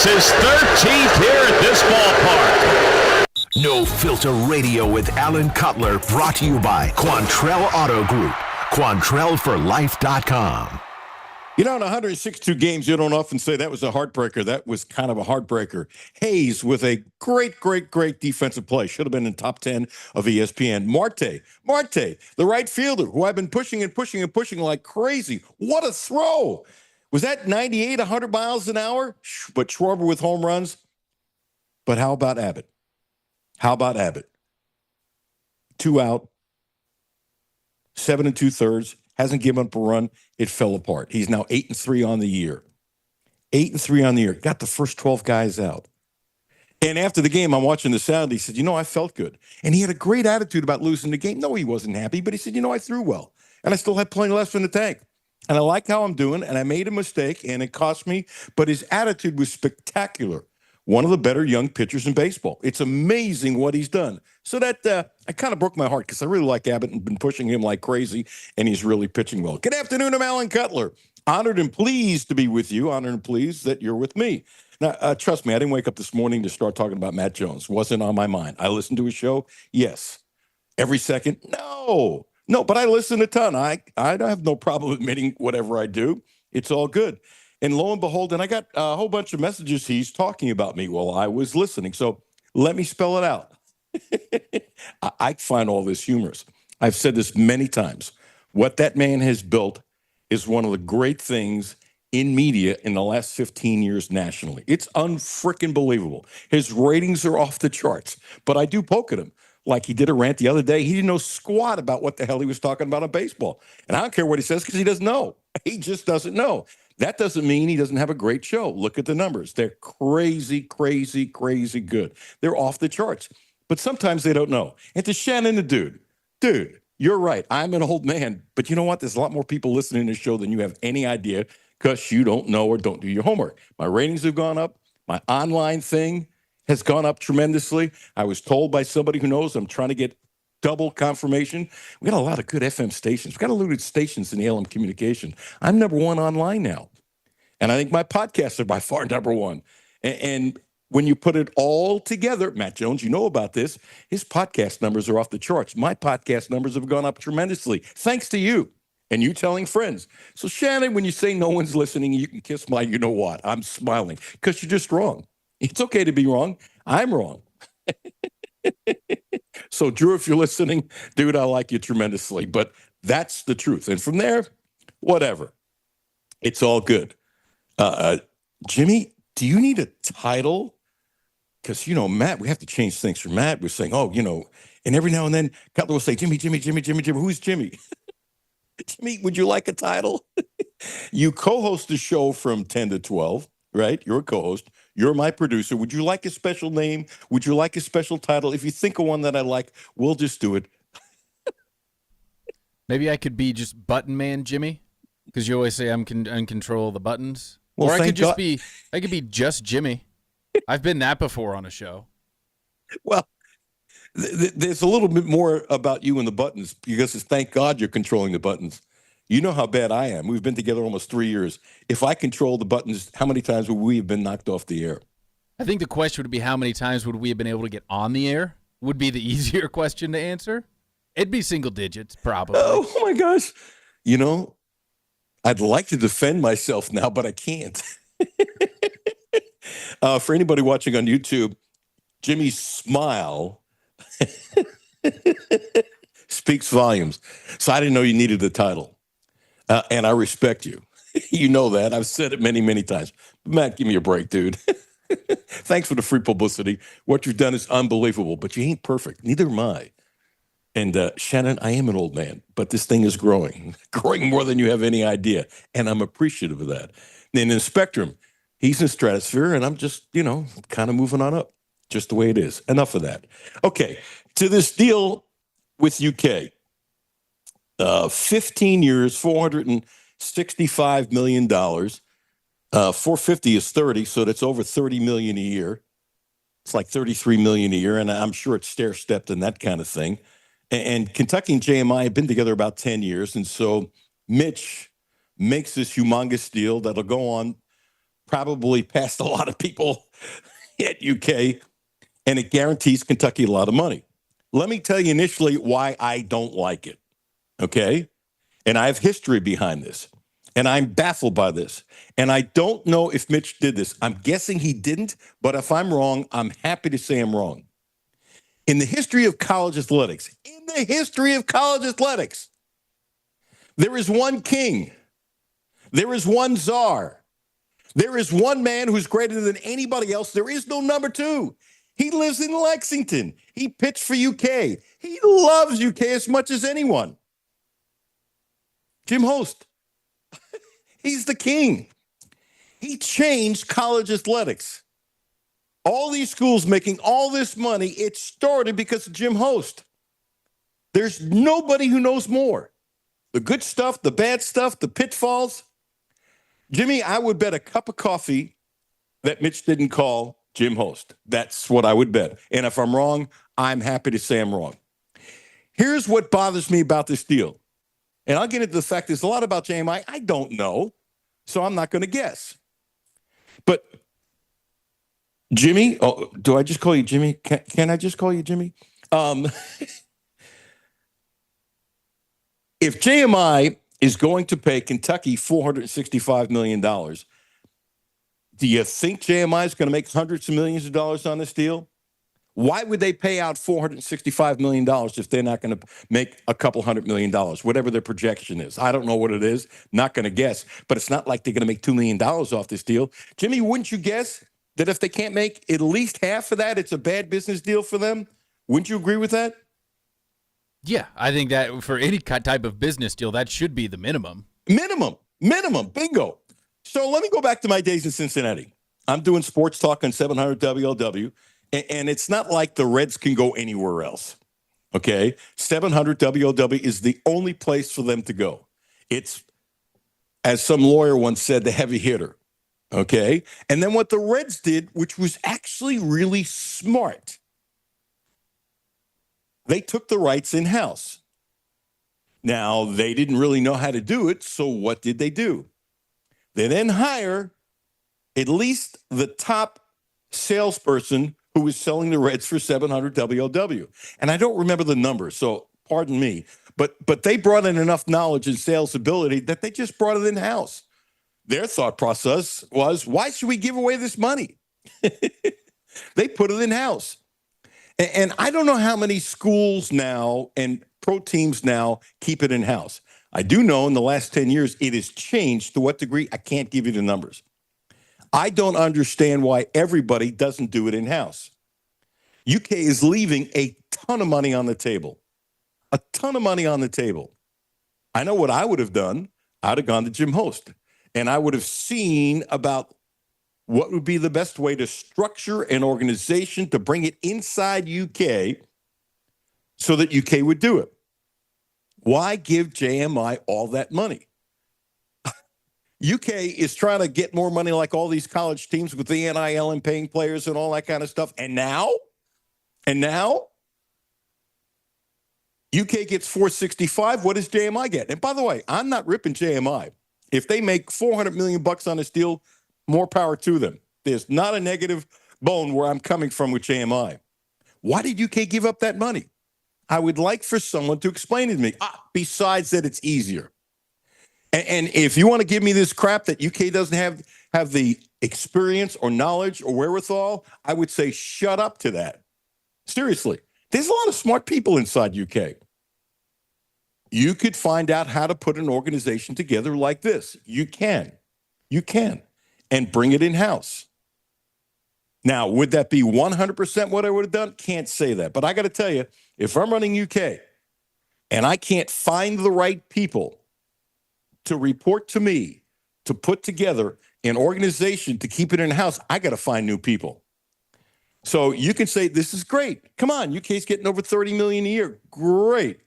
It's his 13th here at this ballpark. No Filter Radio with Alan Cutler, brought to you by Quantrell Auto Group. QuantrellForLife.com. You know, in 162 games, you don't often say that was a heartbreaker. That was kind of a heartbreaker. Hayes with a great defensive play. Should have been in top 10 of ESPN. Marte, the right fielder, who I've been pushing like crazy. What a throw. Was that 98, 100 miles an hour? But Schwarber with home runs. But how about Abbott? 2 out, 7 2/3. Hasn't given up a run. It fell apart. He's now 8-3 on the year. 8-3 on the year. Got the first 12 guys out. And after the game, I'm watching the sound. He said, I felt good. And he had a great attitude about losing the game. No, he wasn't happy, but he said, I threw well. And I still had plenty left in the tank. And I like how I'm doing. And I made a mistake, and it cost me. But his attitude was spectacular. One of the better young pitchers in baseball. It's amazing what he's done. So that I kind of broke my heart because I really like Abbott and been pushing him like crazy, and he's really pitching well. Good afternoon, I'm Alan Cutler. Honored and pleased to be with you. Honored and pleased that you're with me. Now, trust me, I didn't wake up this morning to start talking about Matt Jones. Wasn't on my mind. I listened to his show. Yes. Every second? No, but I listen a ton. I have no problem admitting whatever I do. It's all good. And lo and behold, and I got a whole bunch of messages he's talking about me while I was listening. So let me spell it out. I find all this humorous. I've said this many times. What that man has built is one of the great things in media in the last 15 years nationally. It's unfreaking believable. His ratings are off the charts. But I do poke at him. Like he did a rant the other day. He didn't know squat about what the hell he was talking about on baseball. And I don't care what he says because he doesn't know. He just doesn't know. That doesn't mean he doesn't have a great show. Look at the numbers. They're crazy good. They're off the charts. But sometimes they don't know. And to Shannon, the dude, you're right. I'm an old man. But you know what? There's a lot more people listening to the show than you have any idea because you don't know or don't do your homework. My ratings have gone up. My online thing has gone up tremendously. I was told by somebody who knows I'm trying to get double confirmation. We got a lot of good FM stations. We got a lot of good stations in the ALM communication. I'm number one online now. And I think my podcasts are by far number one. And when you put it all together, Matt Jones, you know about this, his podcast numbers are off the charts. My podcast numbers have gone up tremendously, thanks to you and you telling friends. So, Shannon, when you say no one's listening, you can kiss my you-know-what. I'm smiling because you're just wrong. It's okay to be wrong. I'm wrong. So, Drew, if you're listening, dude, I like you tremendously. But that's the truth. And from there, whatever. It's all good. Jimmy, do you need a title? Because, Matt, we have to change things for Matt. We're saying, and every now and then, Cutler will say, Jimmy. Who's Jimmy? Jimmy, would you like a title? You co-host the show from 10 to 12, right? You're a co-host. You're my producer. Would you like a special name? Would you like a special title? If you think of one that I like, we'll just do it. Maybe I could be just Button Man Jimmy, because you always say I'm in control of the buttons. Well, or I could be just Jimmy. I've been that before on a show. Well, there's a little bit more about you and the buttons because it's thank God you're controlling the buttons. You know how bad I am. We've been together almost 3 years. If I control the buttons, how many times would we have been knocked off the air? I think the question would be how many times would we have been able to get on the air would be the easier question to answer. It'd be single digits, probably. Oh, my gosh. I'd like to defend myself now, but I can't. For anybody watching on YouTube, Jimmy's smile speaks volumes. So I didn't know you needed a title. And I respect you. You know that. I've said it many, many times. Matt, give me a break, dude. Thanks for the free publicity. What you've done is unbelievable, but you ain't perfect. Neither am I. And Shannon, I am an old man, but this thing is growing more than you have any idea. And I'm appreciative of that. And in Spectrum, he's in stratosphere, and I'm just, kind of moving on up, just the way it is. Enough of that. Okay, to this deal with UK. 15 years, $465 million. 450 is 30, so that's over 30 million a year. It's like 33 million a year, and I'm sure it's stair-stepped and that kind of thing. And Kentucky and JMI have been together about 10 years, and so Mitch makes this humongous deal that'll go on probably past a lot of people at UK, and it guarantees Kentucky a lot of money. Let me tell you initially why I don't like it, okay? And I have history behind this, and I'm baffled by this. And I don't know if Mitch did this. I'm guessing he didn't, but if I'm wrong, I'm happy to say I'm wrong. In the history of college athletics, there is one king. There is one czar. There is one man who's greater than anybody else. There is no number two. He lives in Lexington. He pitched for UK. He loves UK as much as anyone. Jim Host. He's the king. He changed college athletics. All these schools making all this money, it started because of Jim Host. There's nobody who knows more. The good stuff, the bad stuff, the pitfalls. Jimmy, I would bet a cup of coffee that Mitch didn't call Jim Host. That's what I would bet. And if I'm wrong, I'm happy to say I'm wrong. Here's what bothers me about this deal. And I'll get into the fact there's a lot about JMI I don't know, so I'm not going to guess. But Jimmy, do I just call you Jimmy? Can I just call you Jimmy? If JMI is going to pay Kentucky $465 million, do you think JMI is going to make hundreds of millions of dollars on this deal? Why would they pay out $465 million if they're not going to make a couple $100 million, whatever their projection is? I don't know what it is. Not going to guess. But it's not like they're going to make $2 million off this deal. Jimmy, wouldn't you guess that if they can't make at least half of that, it's a bad business deal for them? Wouldn't you agree with that? Yeah, I think that for any type of business deal, that should be the minimum. Minimum. Bingo. So let me go back to my days in Cincinnati. I'm doing sports talk on 700 WLW, and it's not like the Reds can go anywhere else. Okay? 700 WLW is the only place for them to go. It's, as some lawyer once said, the heavy hitter. Okay? And then what the Reds did, which was actually really smart, they took the rights in-house. Now, they didn't really know how to do it, so what did they do? They then hire at least the top salesperson who was selling the Reds for 700 WLW. And I don't remember the numbers, so pardon me. But they brought in enough knowledge and sales ability that they just brought it in-house. Their thought process was, why should we give away this money? They put it in-house. And I don't know how many schools now and pro teams now keep it in-house. I do know in the last 10 years, it has changed. To what degree? I can't give you the numbers. I don't understand why everybody doesn't do it in-house. UK is leaving a ton of money on the table. A ton of money on the table. I know what I would have done. I'd have gone to Jim Host. And I would have seen about what would be the best way to structure an organization to bring it inside UK so that UK would do it. Why give JMI all that money? UK is trying to get more money like all these college teams with the NIL and paying players and all that kind of stuff. And now UK gets 465. What does JMI get? And by the way, I'm not ripping JMI. If they make $400 million on this deal, more power to them. There's not a negative bone where I'm coming from with JMI. Why did UK give up that money? I would like for someone to explain it to me. Besides that, it's easier. And if you want to give me this crap that UK doesn't have the experience or knowledge or wherewithal, I would say shut up to that. Seriously. There's a lot of smart people inside UK. You could find out how to put an organization together like this. You can. And bring it in-house. Now, would that be 100% what I would have done? Can't say that. But I got to tell you, if I'm running UK and I can't find the right people to report to me to put together an organization to keep it in-house, I got to find new people. So you can say, this is great. Come on, UK's getting over $30 million a year. Great.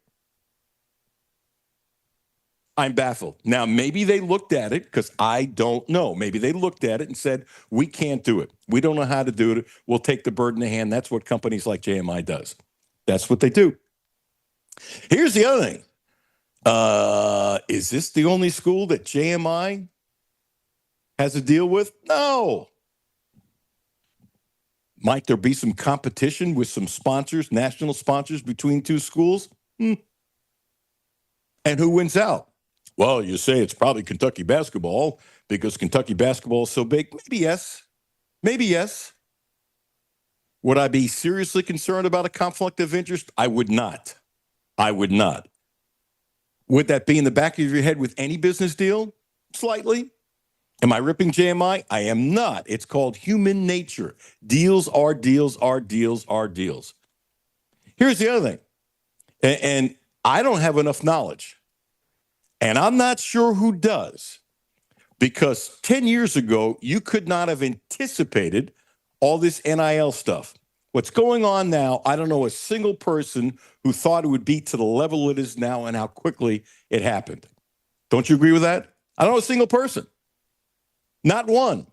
I'm baffled. Now, maybe they looked at it, because I don't know. Maybe they looked at it and said, we can't do it. We don't know how to do it. We'll take the bird in the hand. That's what companies like JMI does. That's what they do. Here's the other thing. Is this the only school that JMI has to deal with? No. Might there be some competition with some sponsors, national sponsors between two schools? And who wins out? Well, you say it's probably Kentucky basketball because Kentucky basketball is so big. Maybe yes. Maybe yes. Would I be seriously concerned about a conflict of interest? I would not. I would not. Would that be in the back of your head with any business deal? Slightly. Am I ripping JMI? I am not. It's called human nature. Deals are deals are deals are deals. Here's the other thing. And I don't have enough knowledge. And I'm not sure who does. Because 10 years ago, you could not have anticipated all this NIL stuff. What's going on now, I don't know a single person who thought it would be to the level it is now and how quickly it happened. Don't you agree with that? I don't know a single person. Not one.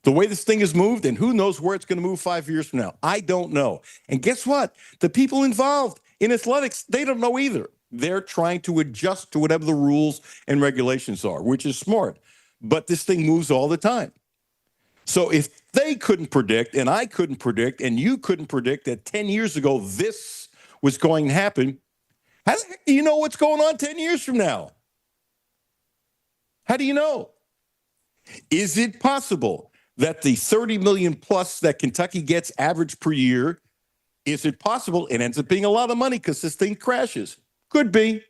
The way this thing has moved, and who knows where it's going to move 5 years from now. I don't know. And guess what? The people involved in athletics, they don't know either. They're trying to adjust to whatever the rules and regulations are, which is smart. But this thing moves all the time. So if they couldn't predict, and I couldn't predict, and you couldn't predict that 10 years ago this was going to happen, how the heck do you know what's going on 10 years from now? How do you know? Is it possible that the 30 million plus that Kentucky gets average per year, is it possible it ends up being a lot of money because this thing crashes? Could be.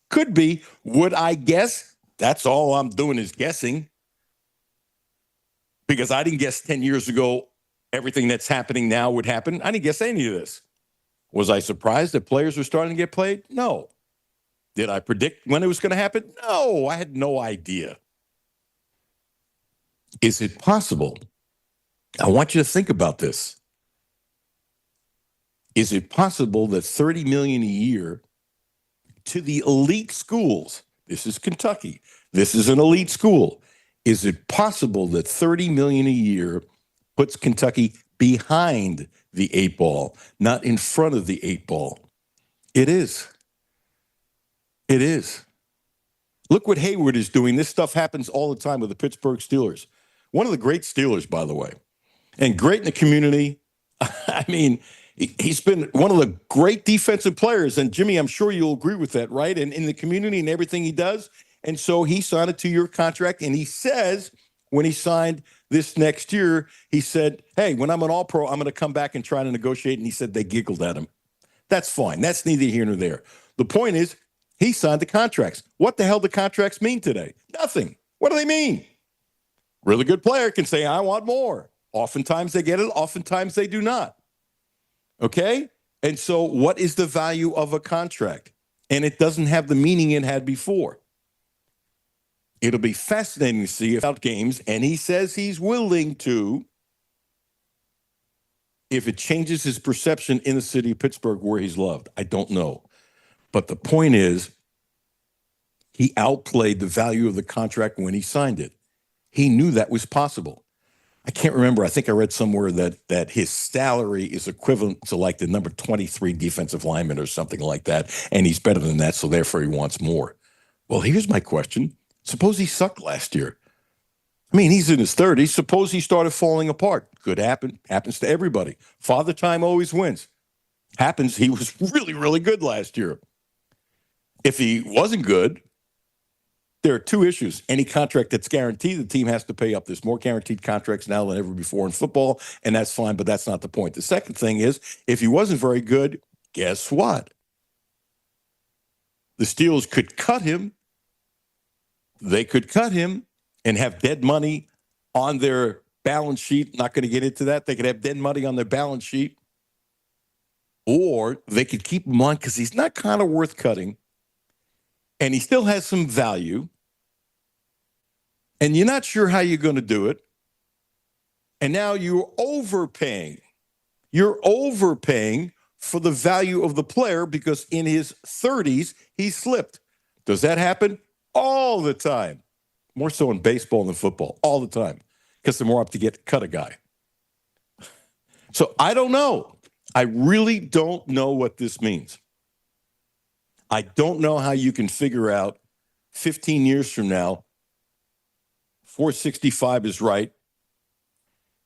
Could be. Would I guess? That's all I'm doing is guessing. Because I didn't guess 10 years ago everything that's happening now would happen. I didn't guess any of this. Was I surprised that players were starting to get played? No. Did I predict when it was going to happen? No, I had no idea. Is it possible? I want you to think about this. Is it possible that $30 million a year to the elite schools, this is Kentucky, this is an elite school, is it possible that $30 million a year puts Kentucky behind the 8 ball, not in front of the 8 ball? It is. It is. Look what Hayward is doing. This stuff happens all the time with the Pittsburgh Steelers. One of the great Steelers, by the way, and great in the community. I mean, he's been one of the great defensive players. And Jimmy, I'm sure you'll agree with that, right? And in the community and everything he does. And so he signed a 2-year contract. And he says when he signed this next year, he said, hey, when I'm an all-pro, I'm going to come back and try to negotiate. And he said they giggled at him. That's fine. That's neither here nor there. The point is he signed the contracts. What the hell do contracts mean today? Nothing. What do they mean? Really good player can say, I want more. Oftentimes they get it. Oftentimes they do not. Okay? And so what is the value of a contract? And it doesn't have the meaning it had before. It'll be fascinating to see about games. And he says he's willing to, if it changes his perception in the city of Pittsburgh where he's loved. I don't know. But the point is, he outplayed the value of the contract when he signed it. He knew that was possible. I can't remember. I think I read somewhere that his salary is equivalent to like the number 23 defensive lineman or something like that. And he's better than that, so therefore he wants more. Well, here's my question. Suppose he sucked last year. I mean, he's in his 30s. Suppose he started falling apart. Could happen. Happens to everybody. Father time always wins. Happens. He was really, really good last year. If he wasn't good, there are two issues. Any contract that's guaranteed, the team has to pay up. There's more guaranteed contracts now than ever before in football, and that's fine, but that's not the point. The second thing is, if he wasn't very good, guess what? The Steelers could cut him. They could cut him and have dead money on their balance sheet. Not going to get into that. They could have dead money on their balance sheet. Or they could keep him on because he's not kind of worth cutting. And he still has some value, and you're not sure how you're going to do it, and now you're overpaying. You're overpaying for the value of the player because in his 30s, he slipped. Does that happen? All the time. More so in baseball than football. All the time. Because they're more up to cut a guy. So I don't know. I really don't know what this means. I don't know how you can figure out 15 years from now, 465 is right.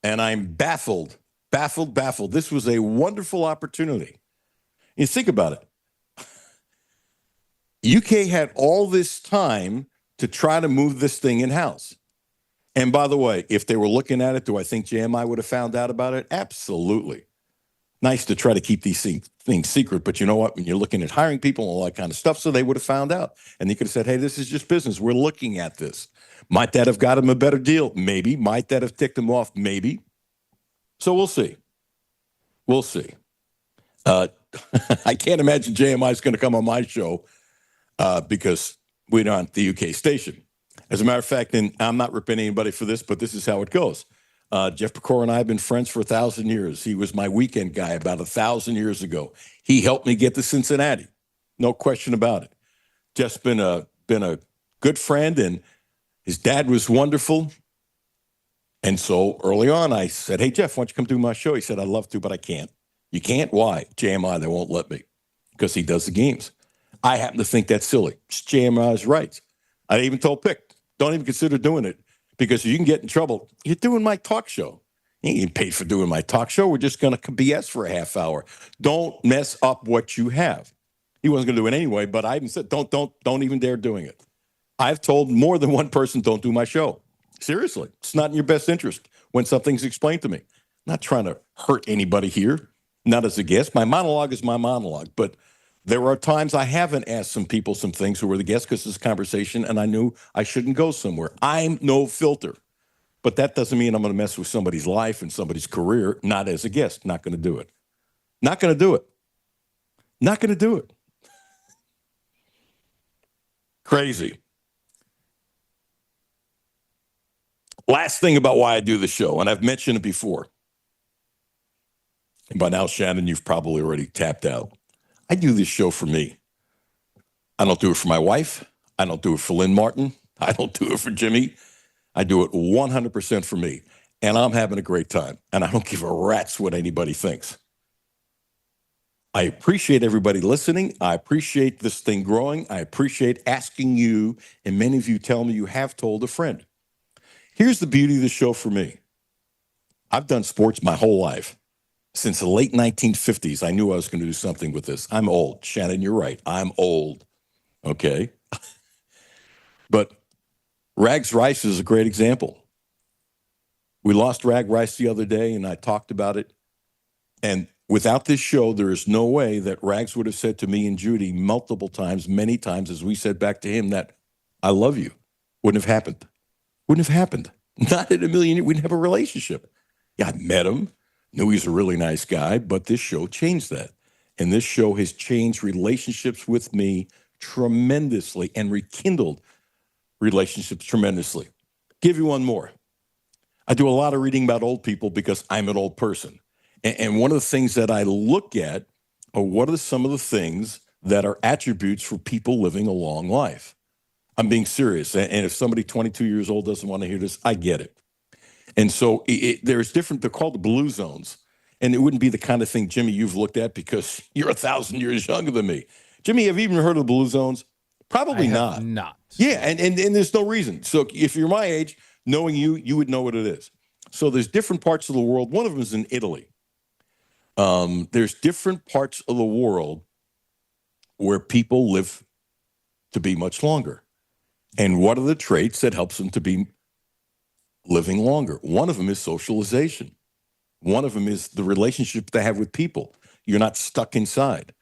And I'm baffled. This was a wonderful opportunity. You think about it. UK had all this time to try to move this thing in-house. And by the way, if they were looking at it, do I think JMI would have found out about it? Absolutely. Nice to try to keep these things secret, but you know what? When you're looking at hiring people and all that kind of stuff, so they would have found out. And they could have said, hey, this is just business. We're looking at this. Might that have got him a better deal? Maybe. Might that have ticked him off? Maybe. So we'll see. We'll see. I can't imagine JMI is going to come on my show because we're not the UK station. As a matter of fact, and I'm not ripping anybody for this, but this is how it goes. Jeff Pecora and I have been friends for 1,000 years. He was my weekend guy about 1,000 years ago. He helped me get to Cincinnati. No question about it. Jeff's been a good friend, and his dad was wonderful. And so early on, I said, hey, Jeff, why don't you come do my show? He said, I'd love to, but I can't. You can't? Why? JMI, they won't let me because he does the games. I happen to think that's silly. It's JMI's rights. I even told Pick, don't even consider doing it because you can get in trouble. You're doing my talk show. You ain't getting paid for doing my talk show. We're just going to BS for a half hour. Don't mess up what you have. He wasn't going to do it anyway, but I even said, don't even dare doing it. I've told more than one person, don't do my show. Seriously, it's not in your best interest when something's explained to me. I'm not trying to hurt anybody here, not as a guest. My monologue is my monologue, but there are times I haven't asked some people some things who were the guests because it's a conversation and I knew I shouldn't go somewhere. I'm no filter, but that doesn't mean I'm going to mess with somebody's life and somebody's career, not as a guest. Not going to do it. Not going to do it. Not going to do it. Crazy. Last thing about why I do the show, and I've mentioned it before. And by now, Shannon, you've probably already tapped out. I do this show for me. I don't do it for my wife. I don't do it for Lynn Martin. I don't do it for Jimmy. I do it 100% for me. And I'm having a great time. And I don't give a rat's what anybody thinks. I appreciate everybody listening. I appreciate this thing growing. I appreciate asking you, and many of you tell me you have told a friend. Here's the beauty of the show for me. I've done sports my whole life. Since the late 1950s, I knew I was going to do something with this. I'm old. Shannon, you're right. I'm old. Okay? But Rags Rice is a great example. We lost Rag Rice the other day, and I talked about it. And without this show, there is no way that Rags would have said to me and Judy multiple times, many times, as we said back to him, that I love you. Wouldn't have happened. Wouldn't have happened. Not in a million years. We didn't have a relationship. Yeah, I met him, knew he's a really nice guy, but this show changed that. And this show has changed relationships with me tremendously and rekindled relationships tremendously. Give you one more. I do a lot of reading about old people because I'm an old person. And one of the things that I look at are what are some of the things that are attributes for people living a long life. I'm being serious. And if somebody 22 years old doesn't want to hear this, I get it. And so there's different, they're called the blue zones. And it wouldn't be the kind of thing, Jimmy, you've looked at because you're 1,000 years younger than me. Jimmy, have you even heard of the blue zones? Probably not. Not. Yeah, and there's no reason. So if you're my age, knowing you, you would know what it is. So there's different parts of the world. One of them is in Italy. There's different parts of the world where people live to be much longer. And what are the traits that helps them to be living longer? One of them is socialization. One of them is the relationship they have with people. You're not stuck inside.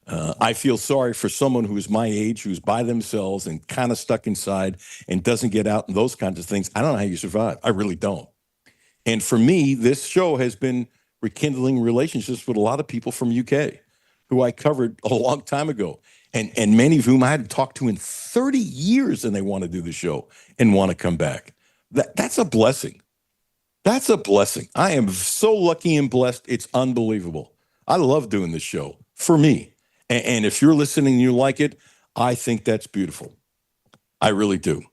I feel sorry for someone who's my age, who's by themselves and kind of stuck inside and doesn't get out and those kinds of things. I don't know how you survive. I really don't. And for me, this show has been rekindling relationships with a lot of people from UK who I covered a long time ago. And many of whom I hadn't talked to in 30 years, and they want to do the show and want to come back. That's a blessing. That's a blessing. I am so lucky and blessed. It's unbelievable. I love doing this show for me. And if you're listening and you like it, I think that's beautiful. I really do.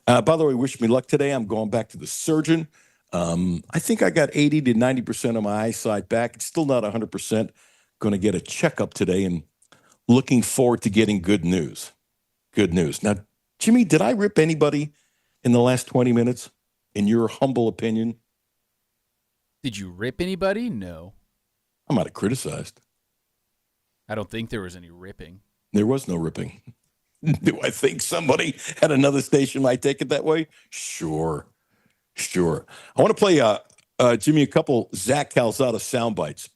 By the way, wish me luck today. I'm going back to the surgeon. I think I got 80 to 90% of my eyesight back. It's still not 100%. Going to get a checkup today and looking forward to getting good news. Good news. Now, Jimmy, did I rip anybody in the last 20 minutes? in your humble opinion? Did you rip anybody? No. I might have criticized. I don't think there was any ripping. There was no ripping. Do I think somebody at another station might take it that way? Sure. I want to play, Jimmy, a couple Zach Calzada sound bites.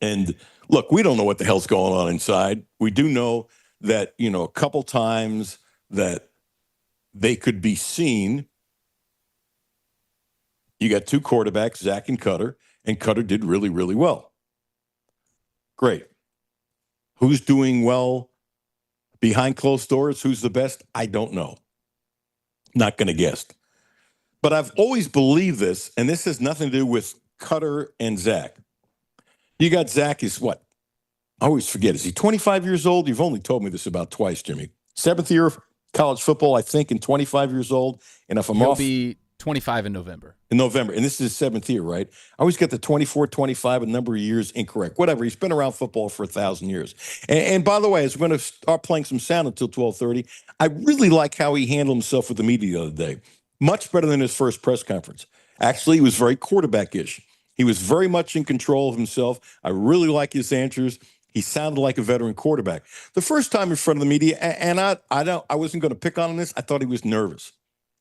And look, we don't know what the hell's going on inside. We do know that, a couple times that they could be seen. You got two quarterbacks, Zach and Cutler did really, really well. Great. Who's doing well behind closed doors? Who's the best? I don't know. Not going to guess. But I've always believed this, and this has nothing to do with Cutler and Zach. You got Zach is what? I always forget. Is he 25 years old? You've only told me this about twice, Jimmy. 7th year of college football, I think, and 25 years old. And if He'll be 25 in November. And this is his 7th year, right? I always get the 24, 25, a number of years incorrect. Whatever. He's been around football for 1,000 years. And by the way, as we're going to start playing some sound until 12:30, I really like how he handled himself with the media the other day. Much better than his first press conference. Actually, he was very quarterback-ish. He was very much in control of himself. I really like his answers. He sounded like a veteran quarterback. The first time in front of the media, and I wasn't going to pick on him this, I thought he was nervous.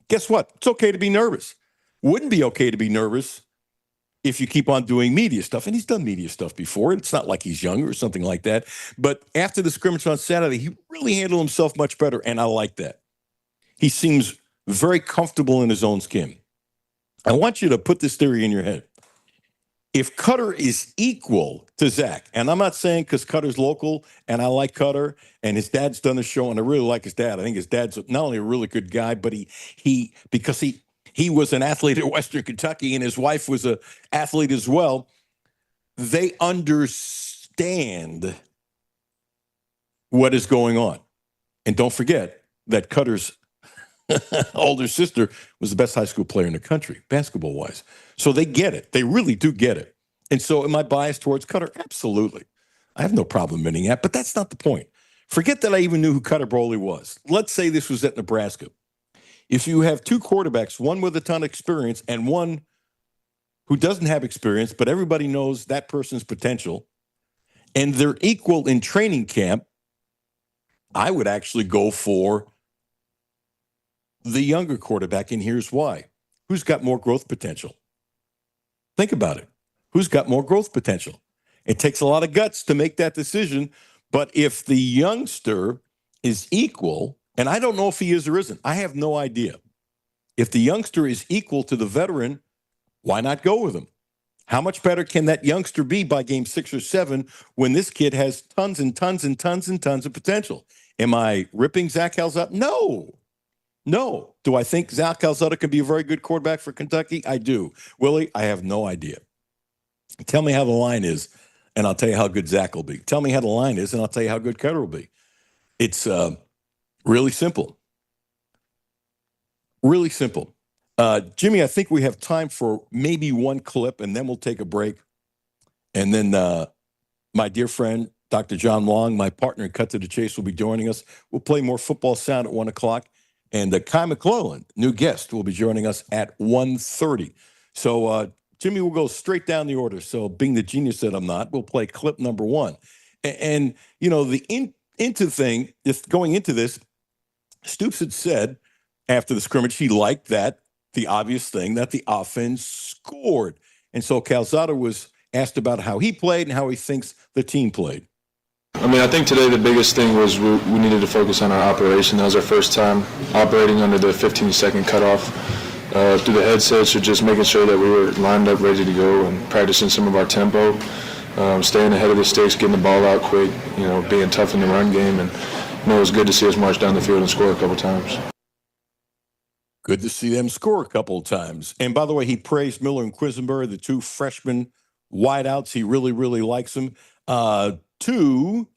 Guess what? It's okay to be nervous. Wouldn't be okay to be nervous if you keep on doing media stuff. And he's done media stuff before. It's not like he's younger or something like that. But after the scrimmage on Saturday, he really handled himself much better, and I like that. He seems very comfortable in his own skin. I want you to put this theory in your head. If Cutler is equal to Zach, and I'm not saying because Cutler's local and I like Cutler and his dad's done the show and I really like his dad. I think his dad's not only a really good guy, but because he was an athlete at Western Kentucky and his wife was an athlete as well. They understand what is going on. And don't forget that Cutler's older sister was the best high school player in the country, basketball-wise. So they get it. They really do get it. And so am I biased towards Cutler? Absolutely. I have no problem admitting that, but that's not the point. Forget that I even knew who Cutler Broley was. Let's say this was at Nebraska. If you have two quarterbacks, one with a ton of experience and one who doesn't have experience, but everybody knows that person's potential, and they're equal in training camp, I would actually go for the younger quarterback, and here's why. Who's got more growth potential? Think about it. Who's got more growth potential? It takes a lot of guts to make that decision, but if the youngster is equal, and I don't know if he is or isn't, I have no idea. If the youngster is equal to the veteran, why not go with him? How much better can that youngster be by game 6 or 7 when this kid has tons and tons and tons and tons of potential? Am I ripping Zach Calzada? No. Do I think Zach Calzada can be a very good quarterback for Kentucky? I do. Willie, I have no idea. Tell me how the line is, and I'll tell you how good Zach will be. Tell me how the line is, and I'll tell you how good Cutler will be. It's really simple. Really simple. Jimmy, I think we have time for maybe one clip, and then we'll take a break. And then my dear friend, Dr. John Long, my partner in Cut to the Chase, will be joining us. We'll play more football sound at 1 o'clock. And Kai McClellan, new guest, will be joining us at 1:30. So, Jimmy, will go straight down the order. So, being the genius that I'm not, we'll play clip number 1. And the into thing, if going into this, Stoops had said after the scrimmage he liked that, the obvious thing, that the offense scored. And so Calzada was asked about how he played and how he thinks the team played. I think today the biggest thing was we needed to focus on our operation. That was our first time operating under the 15-second cutoff through the headsets, or just making sure that we were lined up, ready to go, and practicing some of our tempo, staying ahead of the sticks, getting the ball out quick, being tough in the run game. And it was good to see us march down the field and score a couple times. Good to see them score a couple of times. And by the way, he praised Miller and Quisenberry, the two freshman wideouts. He really, really likes them. Two,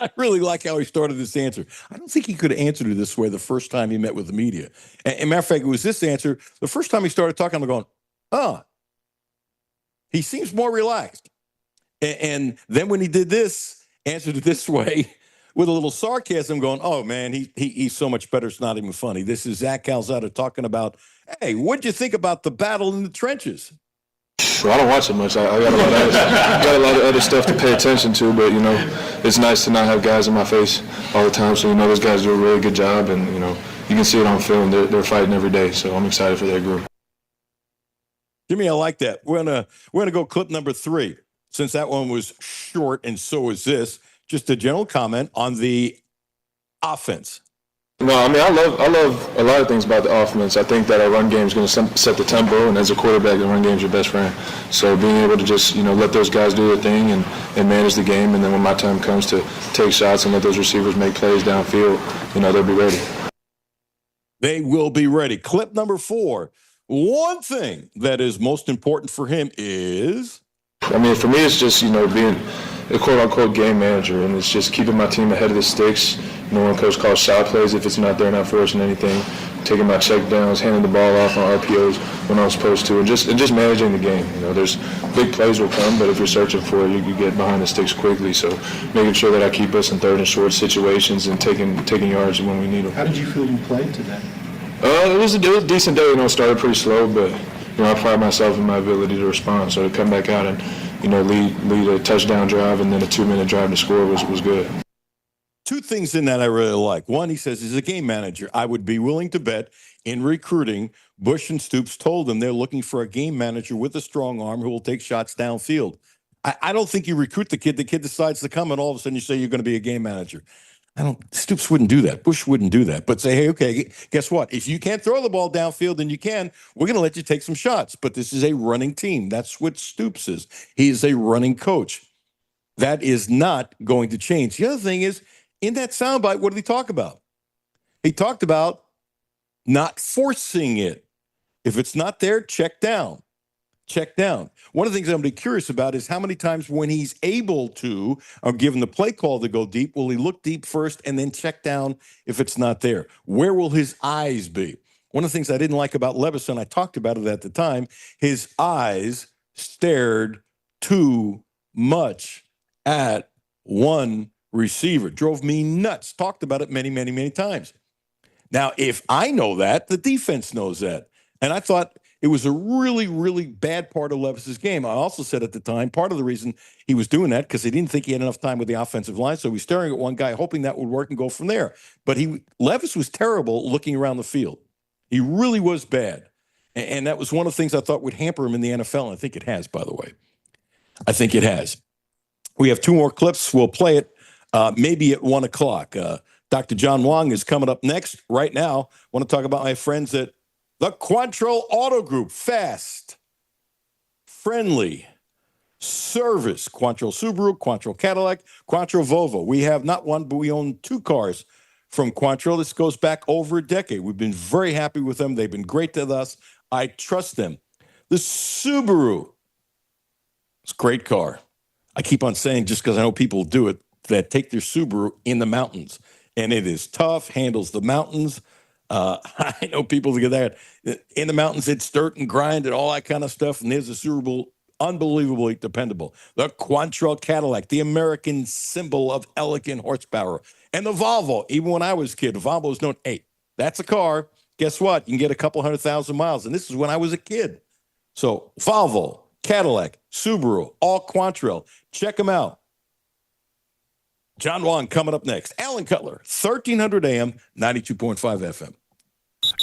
I really like how he started this answer. I don't think he could have answered it this way the first time he met with the media. And matter of fact, it was this answer. The first time he started talking, I'm going, he seems more relaxed. And then when he did this, answered it this way, with a little sarcasm going, oh, man, he's so much better, it's not even funny. This is Zach Calzada talking about, hey, what'd you think about the battle in the trenches? Well, I don't watch it much. I got a lot of other stuff to pay attention to, but, it's nice to not have guys in my face all the time. So, those guys do a really good job, and, you can see it on film. They're fighting every day, so I'm excited for that group. Jimmy, I like that. We're gonna go clip number 3. Since that one was short and so is this, just a general comment on the offense. No, I mean, I love a lot of things about the offense. I think that our run game is going to set the tempo, and as a quarterback, the run game is your best friend. So being able to just, let those guys do their thing and manage the game, and then when my time comes to take shots and let those receivers make plays downfield, they'll be ready. They will be ready. Clip number 4. One thing that is most important for him is... I mean, for me, it's just, being a quote-unquote game manager, and it's just keeping my team ahead of the sticks. When coach calls shot plays, if it's not there, not forcing anything, taking my check downs, handing the ball off on RPOs when I'm supposed to, and just managing the game. There's big plays will come, but if you're searching for it, you get behind the sticks quickly. So making sure that I keep us in third and short situations and taking yards when we need them. How did you feel you played today? It was a decent day. Started pretty slow, but I pride myself in my ability to respond. So to come back out and lead a touchdown drive and then a 2-minute drive to score was good. 2 things in that I really like. One, he says, as a game manager, I would be willing to bet in recruiting, Bush and Stoops told them they're looking for a game manager with a strong arm who will take shots downfield. I don't think you recruit the kid decides to come, and all of a sudden you say you're going to be a game manager. Stoops wouldn't do that. Bush wouldn't do that. But say, hey, okay, guess what? If you can't throw the ball downfield, then we're going to let you take some shots. But this is a running team. That's what Stoops is. He is a running coach. That is not going to change. The other thing is, in that soundbite, what did he talk about? He talked about not forcing it. If it's not there, check down. Check down. One of the things I'm going to be curious about is how many times when he's able to, or given the play call to go deep, will he look deep first and then check down if it's not there? Where will his eyes be? One of the things I didn't like about Levison, I talked about it at the time, his eyes stared too much at one receiver. Drove me nuts. Talked about it many, many, many times. Now, if I know that, the defense knows that. And I thought it was a really, really bad part of Levis's game. I also said at the time, part of the reason he was doing that because he didn't think he had enough time with the offensive line, so he was staring at one guy, hoping that would work and go from there. But Levis was terrible looking around the field. He really was bad. And that was one of the things I thought would hamper him in the NFL, and I think it has, by the way. I think it has. We have 2 more clips. We'll play it maybe at 1 o'clock. Dr. John Wong is coming up next. Right now, I want to talk about my friends at the Quantrill Auto Group. Fast, friendly service. Quantrill Subaru, Quantrill Cadillac, Quantrill Volvo. We have not one, but we own 2 cars from Quantrill. This goes back over a decade. We've been very happy with them. They've been great to us. I trust them. The Subaru, it's a great car. I keep on saying, just because I know people do it, that take their Subaru in the mountains. And it is tough, handles the mountains. I know people that get that. In the mountains, it's dirt and grind and all that kind of stuff. And there's a Subaru, unbelievably dependable. The Quantrill Cadillac, the American symbol of elegant horsepower. And the Volvo, even when I was a kid, the Volvo was known, hey, that's a car. Guess what? You can get a couple 100,000 miles. And this is when I was a kid. So Volvo, Cadillac, Subaru, all Quantrill. Check them out. John Wong coming up next. Alan Cutler, 1300 AM, 92.5 FM.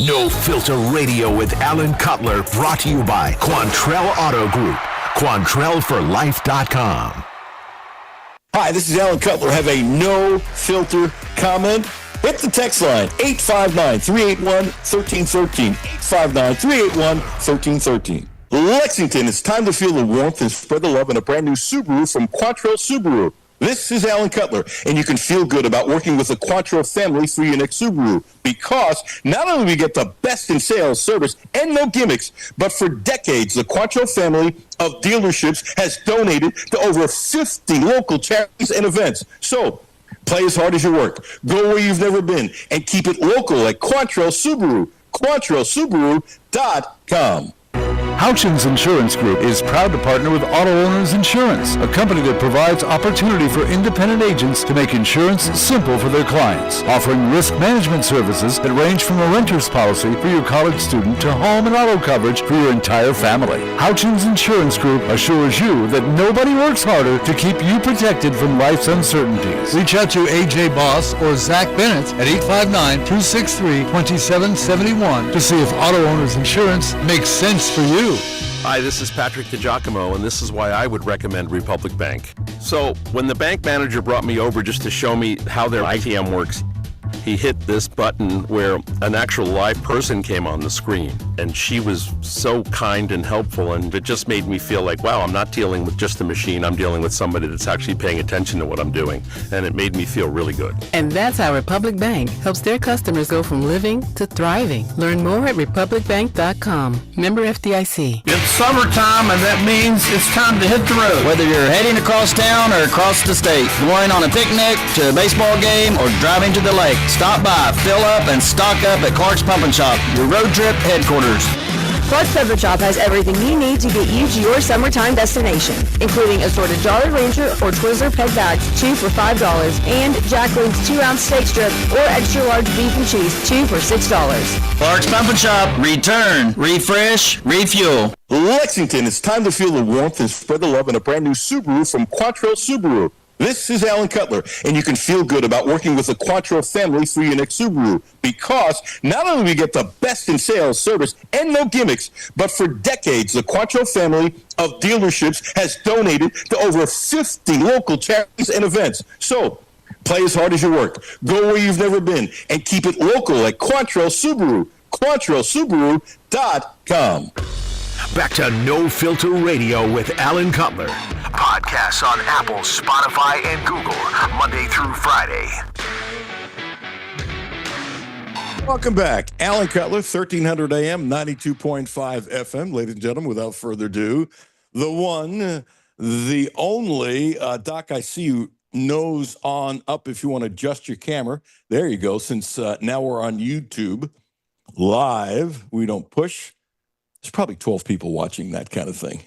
No Filter Radio with Alan Cutler, brought to you by Quantrill Auto Group. QuantrellForLife.com. Hi, this is Alan Cutler. Have a no filter comment? Hit the text line, 859-381-1313. 859-381-1313. Lexington, it's time to feel the warmth and spread the love in a brand new Subaru from Quantrill Subaru. This is Alan Cutler, and you can feel good about working with the Quantrill family for your next Subaru, because not only do we get the best in sales, service, and no gimmicks, but for decades, the Quantrill family of dealerships has donated to over 50 local charities and events. So, play as hard as you work, go where you've never been, and keep it local at Quantrill Subaru. QuantrillSubaru.com. Houchins Insurance Group is proud to partner with Auto Owners Insurance, a company that provides opportunity for independent agents to make insurance simple for their clients, offering risk management services that range from a renter's policy for your college student to home and auto coverage for your entire family. Houchins Insurance Group assures you that nobody works harder to keep you protected from life's uncertainties. Reach out to AJ Boss or Zach Bennett at 859-263-2771 to see if Auto Owners Insurance makes sense for you. Hi, this is Patrick DiGiacomo, and this is why I would recommend Republic Bank. So, when the bank manager brought me over just to show me how their ITM works, he hit this button where an actual live person came on the screen, and she was so kind and helpful, and it just made me feel like, wow, I'm not dealing with just a machine, I'm dealing with somebody that's actually paying attention to what I'm doing, and it made me feel really good. And that's how Republic Bank helps their customers go from living to thriving. Learn more at republicbank.com. Member FDIC. It's summertime, and that means it's time to hit the road. Whether you're heading across town or across the state, going on a picnic, to a baseball game, or driving to the lake, stop by, fill up, and stock up at Clark's Pump and Shop, your road trip headquarters. Clark's Pump and Shop has everything you need to get you to your summertime destination, including assorted Jolly Rancher or Twizzler peg bags, 2 for $5, and Jacqueline's 2-ounce steak strip or extra large beef and cheese, 2 for $6. Clark's Pump and Shop, return, refresh, refuel. Lexington, it's time to feel the warmth and spread the love in a brand new Subaru from Quantrill Subaru. This is Alan Cutler, and you can feel good about working with the Quantrill family through your next Subaru, because not only do we get the best in sales, service, and no gimmicks, but for decades, the Quantrill family of dealerships has donated to over 50 local charities and events. So, play as hard as you work, go where you've never been, and keep it local at Quantrill Subaru. QuantrillSubaru.com. Back to No Filter Radio with Alan Cutler. Podcasts on Apple, Spotify, and Google, Monday through Friday. Welcome back. Alan Cutler, 1300 AM, 92.5 FM. Ladies and gentlemen, without further ado, the one, the only, Doc, I see you nose on up if you want to adjust your camera. There you go. Since now we're on YouTube live, we don't push. There's probably 12 people watching that kind of thing.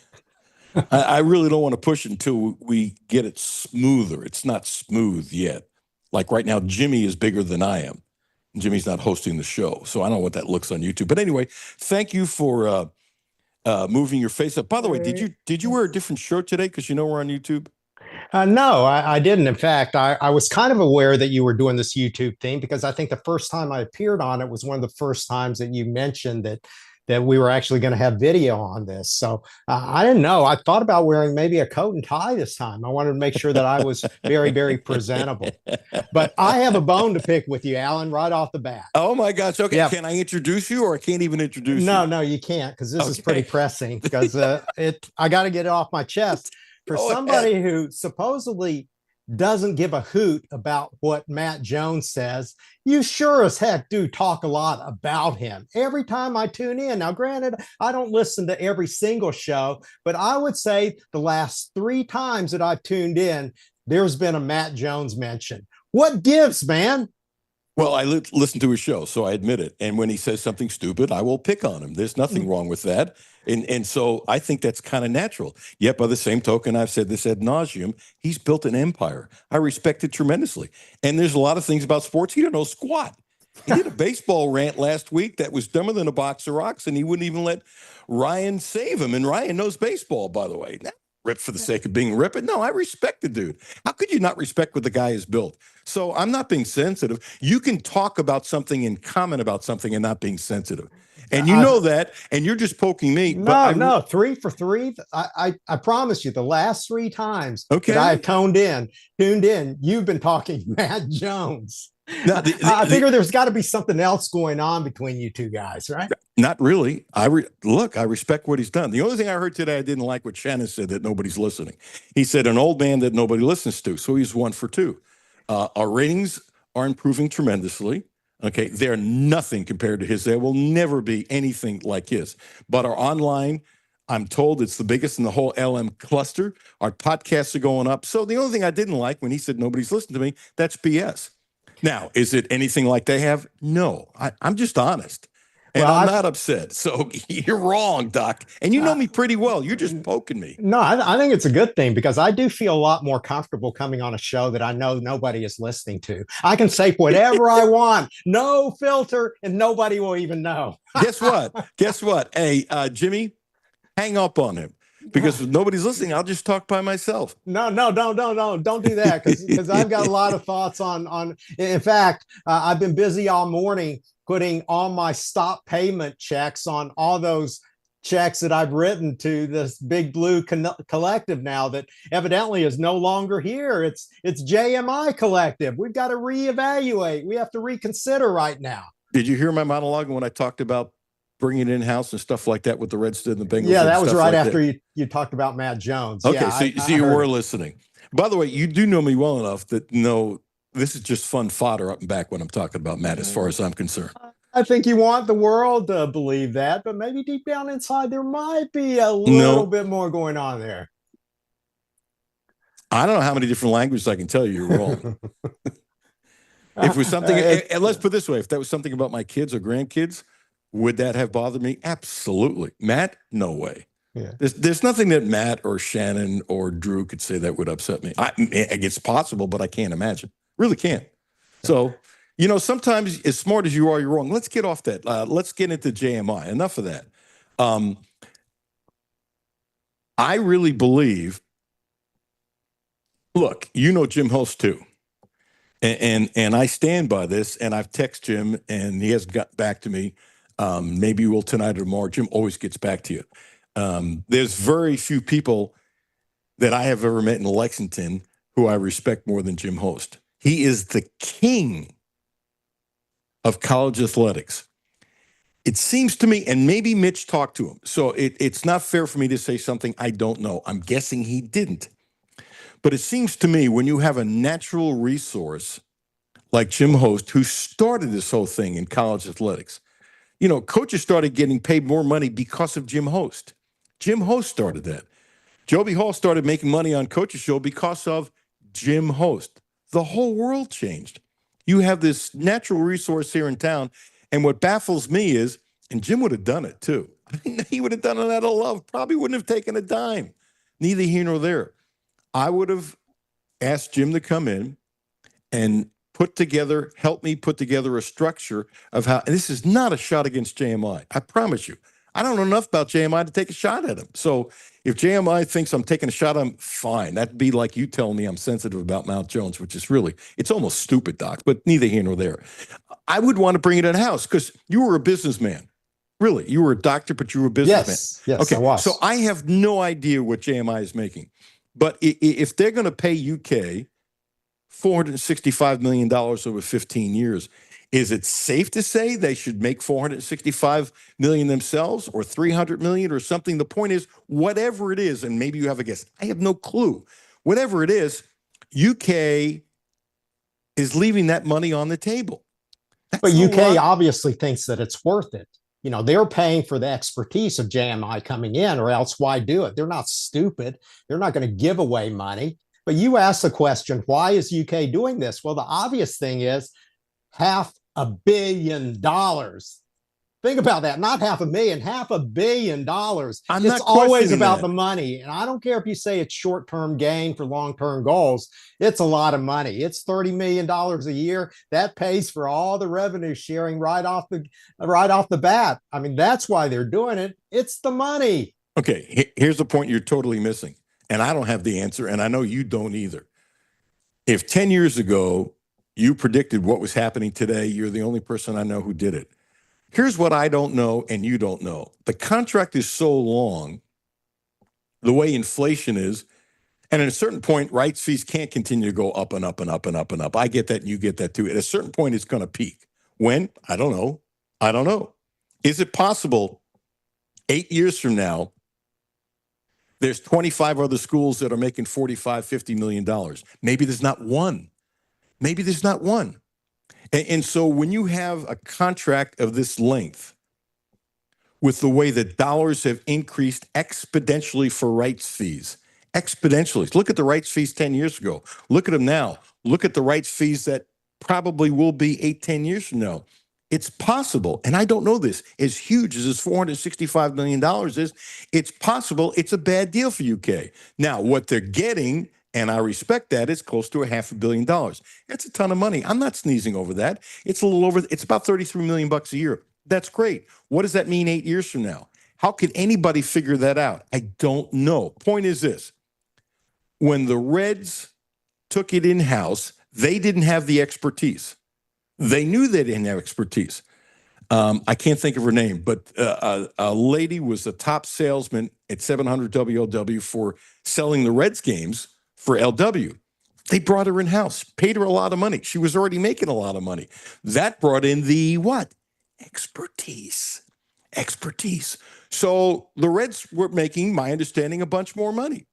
I really don't want to push until we get it smoother. It's not smooth yet. Like right now, Jimmy is bigger than I am. Jimmy's not hosting the show, so I don't know what that looks on YouTube. But anyway, thank you for moving your face up. By the way, did you wear a different shirt today because you know we're on YouTube? No, I didn't. In fact, I was kind of aware that you were doing this YouTube thing because I think the first time I appeared on it was one of the first times that you mentioned that we were actually going to have video on this. So I didn't know. I thought about wearing maybe a coat and tie this time. I wanted to make sure that I was very, very presentable. But I have a bone to pick with you, Alan, right off the bat. Oh, my gosh. Okay. Yeah. Can I introduce you, or I can't even introduce you? No, you can't, because this is pretty pressing, because I got to get it off my chest. For somebody who supposedly doesn't give a hoot about what Matt Jones says, you sure as heck do talk a lot about him every time I tune in. Now, granted, I don't listen to every single show, but I would say the last 3 times that I've tuned in, there's been a Matt Jones mention. What gives, man? Well, I listen to his show, so I admit it. And when he says something stupid, I will pick on him. There's nothing wrong with that. And so I think that's kind of natural. Yet by the same token, I've said this ad nauseum, he's built an empire. I respect it tremendously. And there's a lot of things about sports he don't know squat. He did a baseball rant last week that was dumber than a box of rocks, and he wouldn't even let Ryan save him. And Ryan knows baseball, by the way. Not ripped for the sake of being ripped. No, I respect the dude. How could you not respect what the guy has built? So I'm not being sensitive. You can talk about something and comment about something and not being sensitive. And you know that, and you're just poking me. No, 3 for 3. I promise you, the last 3 times that I've tuned in, you've been talking Matt Jones. Now, I figure there's got to be something else going on between you two guys, right? Not really. I respect what he's done. The only thing I heard today, I didn't like what Shannon said, that nobody's listening. He said an old man that nobody listens to. So he's 1 for 2. Our ratings are improving tremendously. Okay, they're nothing compared to his. There will never be anything like his. But our online, I'm told it's the biggest in the whole LM cluster. Our podcasts are going up. So the only thing I didn't like when he said nobody's listening to me, that's BS. Now, is it anything like they have? No, I'm just honest. And Well, I'm not upset. So you're wrong, Doc. And you know me pretty well. You're just poking me. No, I think it's a good thing because I do feel a lot more comfortable coming on a show that I know nobody is listening to. I can say whatever I want, no filter, and nobody will even know. Guess what? Guess what? Hey, Jimmy, hang up on him because if nobody's listening, I'll just talk by myself. No, don't do that because I've got a lot of thoughts on. In fact, I've been busy all morning putting all my stop payment checks on all those checks that I've written to this Big Blue collective now that evidently is no longer here. It's JMI Collective. We've got to reevaluate. We have to reconsider right now. Did you hear my monologue when I talked about bringing it in-house and stuff like that with the Reds and the Bengals? Yeah, that was right like after you talked about Matt Jones. Okay, Yeah, so you were listening. By the way, you do know me well enough that this is just fun fodder up and back when I'm talking about Matt, as far as I'm concerned. I think you want the world to believe that, but maybe deep down inside, there might be a little bit more going on there. I don't know how many different languages I can tell you you're wrong. If it was something, and let's put it this way, if that was something about my kids or grandkids, would that have bothered me? Absolutely. Matt, no way. Yeah. There's nothing that Matt or Shannon or Drew could say that would upset me. It's possible, but I can't imagine. Really can't. So, sometimes as smart as you are, you're wrong. Let's get off that. Let's get into JMI. Enough of that. I really believe, look, Jim Host too. And I stand by this, and I've texted Jim, and he hasn't got back to me. Maybe we'll tonight or tomorrow. Jim always gets back to you. There's very few people that I have ever met in Lexington who I respect more than Jim Host. He is the king of college athletics. It seems to me, and maybe Mitch talked to him, so it's not fair for me to say something I don't know. I'm guessing he didn't. But it seems to me when you have a natural resource like Jim Host, who started this whole thing in college athletics, coaches started getting paid more money because of Jim Host. Jim Host started that. Joby Hall started making money on Coach's Show because of Jim Host. The whole world changed. You have this natural resource here in town, and what baffles me is, and Jim would have done it too. He would have done it out of love. Probably wouldn't have taken a dime. Neither here nor there. I would have asked Jim to come in and help me put together a structure of how, and this is not a shot against JMI. I promise you. I don't know enough about JMI to take a shot at him. So if JMI thinks I'm taking a shot, I'm fine. That'd be like you telling me I'm sensitive about Mount Jones, which is really, it's almost stupid, Doc, but neither here nor there. I would want to bring it in-house because you were a businessman. Really, you were a doctor, but you were a businessman. Yes, okay, I was. So I have no idea what JMI is making. But if they're going to pay UK $465 million over 15 years, is it safe to say they should make $465 million themselves or $300 million or something? The point is, whatever it is, and maybe you have a guess. I have no clue. Whatever it is, UK is leaving that money on the table. But UK obviously thinks that it's worth it. They're paying for the expertise of JMI coming in, or else why do it? They're not stupid. They're not going to give away money. But you asked the question, why is UK doing this? Well, the obvious thing is $500 million. Think about that. Not $500,000, $500 million. It's always about the money. And I don't care if you say it's short-term gain for long-term goals. It's a lot of money. It's $30 million a year. That pays for all the revenue sharing right off the bat. I mean, that's why they're doing it. It's the money. Okay, here's the point you're totally missing. And I don't have the answer, and I know you don't either. If 10 years ago you predicted what was happening today, you're the only person I know who did it. Here's what I don't know and you don't know. The contract is so long, the way inflation is, and at a certain point, rights fees can't continue to go up and up and up and up and up. I get that and you get that too. At a certain point, it's going to peak. When? I don't know. Is it possible 8 years from now, there's 25 other schools that are making $45-50 million? Maybe there's not one. And so when you have a contract of this length, with the way that dollars have increased exponentially for rights fees, look at the rights fees 10 years ago. Look at them now. Look at the rights fees that probably will be 8-10 years from now. It's possible, and I don't know this, as huge as this $465 million is, it's possible it's a bad deal for UK. Now, what they're getting, and I respect that, is close to $500 million. That's a ton of money. I'm not sneezing over that. It's about $33 million bucks a year. That's great. What does that mean 8 years from now? How can anybody figure that out? I don't know. Point is this. When the Reds took it in-house, they didn't have the expertise. They knew they didn't have expertise. I can't think of her name, but a lady was the top salesman at 700 WLW for selling the Reds games for LW. They brought her in-house, paid her a lot of money. She was already making a lot of money. That brought in the what? Expertise. So the Reds were making, my understanding, a bunch more money.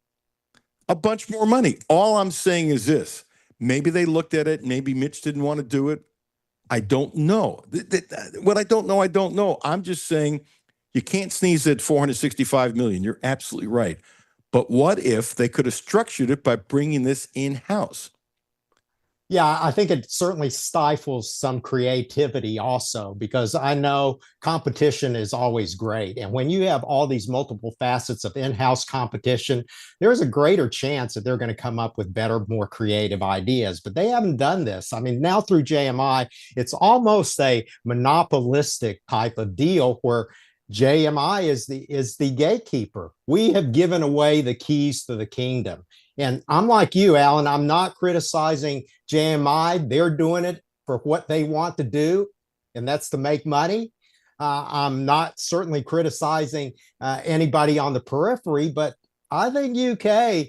All I'm saying is this. Maybe they looked at it. Maybe Mitch didn't want to do it. I don't know. What I don't know. I'm just saying you can't sneeze at $465 million. You're absolutely right. But what if they could have structured it by bringing this in-house? Yeah, I think it certainly stifles some creativity also, because I know competition is always great. And when you have all these multiple facets of in-house competition, there's a greater chance that they're going to come up with better, more creative ideas. But they haven't done this. I mean, now through JMI, it's almost a monopolistic type of deal where JMI is the gatekeeper. We have given away the keys to the kingdom. And I'm like you, Alan, I'm not criticizing JMI. They're doing it for what they want to do, and that's to make money. I'm not certainly criticizing anybody on the periphery, but I think UK,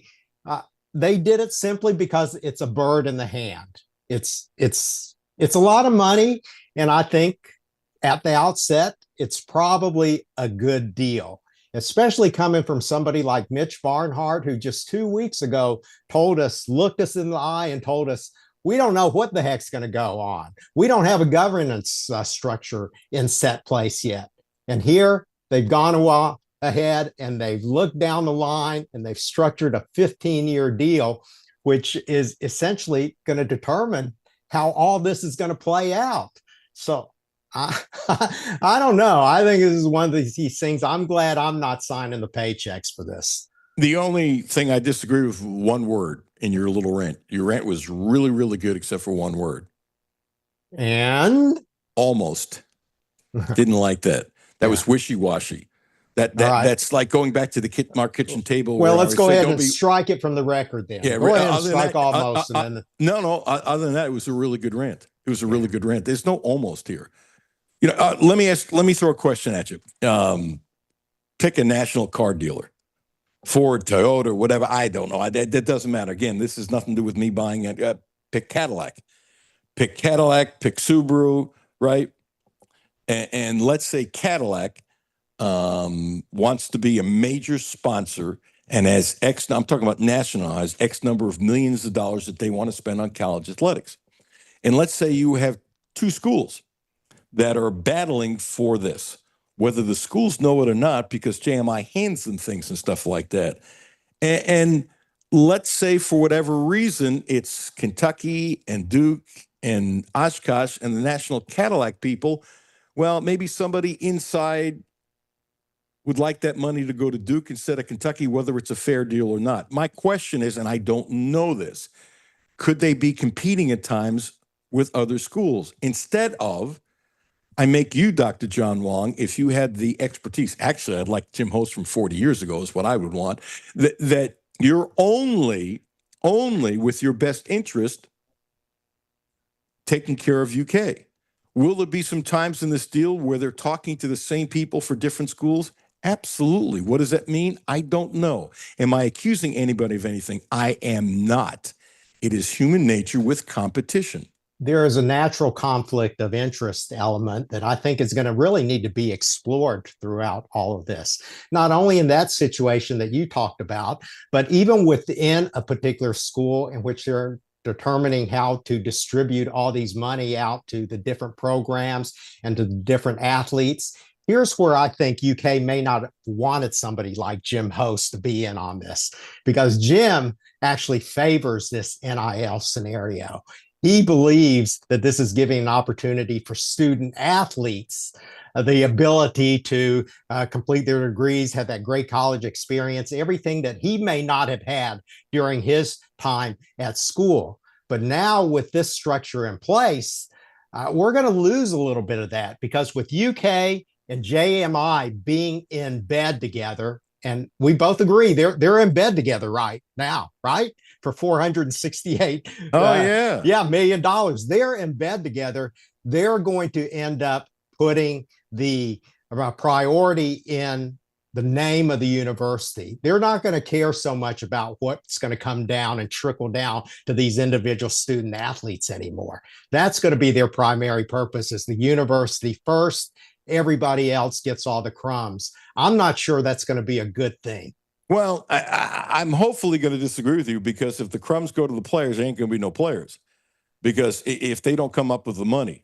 they did it simply because it's a bird in the hand. It's a lot of money, and I think at the outset, it's probably a good deal, especially coming from somebody like Mitch Barnhart, who just 2 weeks ago looked us in the eye and told us, we don't know what the heck's going to go on. We don't have a governance structure in set place yet. And here they've gone ahead and they've looked down the line and they've structured a 15-year deal, which is essentially going to determine how all this is going to play out. So I don't know. I think this is one of these things. I'm glad I'm not signing the paychecks for this. The only thing I disagree with, one word in your little rant. Your rant was really, really good, except for one word. And? Almost. Didn't like that. That was wishy-washy. That's like going back to the our kitchen table. Well, let's go ahead and strike it from the record then. Yeah, go ahead and strike almost. No. Other than that, it was a really good rant. It was a really good rant. There's no almost here. Let me throw a question at you. Pick a national car dealer, Ford, Toyota, whatever. I don't know. That doesn't matter. Again, this has nothing to do with me buying it. Pick Cadillac, pick Subaru, right? And let's say Cadillac wants to be a major sponsor and has X, I'm talking about national, has X number of millions of dollars that they want to spend on college athletics. And let's say you have two schools that are battling for this, whether the schools know it or not, because JMI hands them things and stuff like that. And let's say for whatever reason, it's Kentucky and Duke and Oshkosh and the National Cadillac people. Well, maybe somebody inside would like that money to go to Duke instead of Kentucky, whether it's a fair deal or not. My question is, and I don't know this, could they be competing at times with other schools instead of, I make you, Dr. John Wong, if you had the expertise, actually, I'd like Jim Host from 40 years ago is what I would want, that you're only with your best interest taking care of UK. Will there be some times in this deal where they're talking to the same people for different schools? Absolutely. What does that mean? I don't know. Am I accusing anybody of anything? I am not. It is human nature with competition. There is a natural conflict of interest element that I think is going to really need to be explored throughout all of this. Not only in that situation that you talked about, but even within a particular school in which they're determining how to distribute all these money out to the different programs and to the different athletes. Here's where I think UK may not have wanted somebody like Jim Host to be in on this, because Jim actually favors this NIL scenario. He believes that this is giving an opportunity for student athletes the ability to complete their degrees, have that great college experience, everything that he may not have had during his time at school. But now with this structure in place, we're going to lose a little bit of that, because with UK and JMI being in bed together, and we both agree they're in bed together right now, right? For $468 million dollars. They're in bed together. They're going to end up putting the priority in the name of the university. They're not going to care so much about what's going to come down and trickle down to these individual student athletes anymore. That's going to be their primary purpose, is the university first. Everybody else gets all the crumbs. I'm not sure that's going to be a good thing. Well, I'm hopefully going to disagree with you, because if the crumbs go to the players, there ain't going to be no players. Because if they don't come up with the money,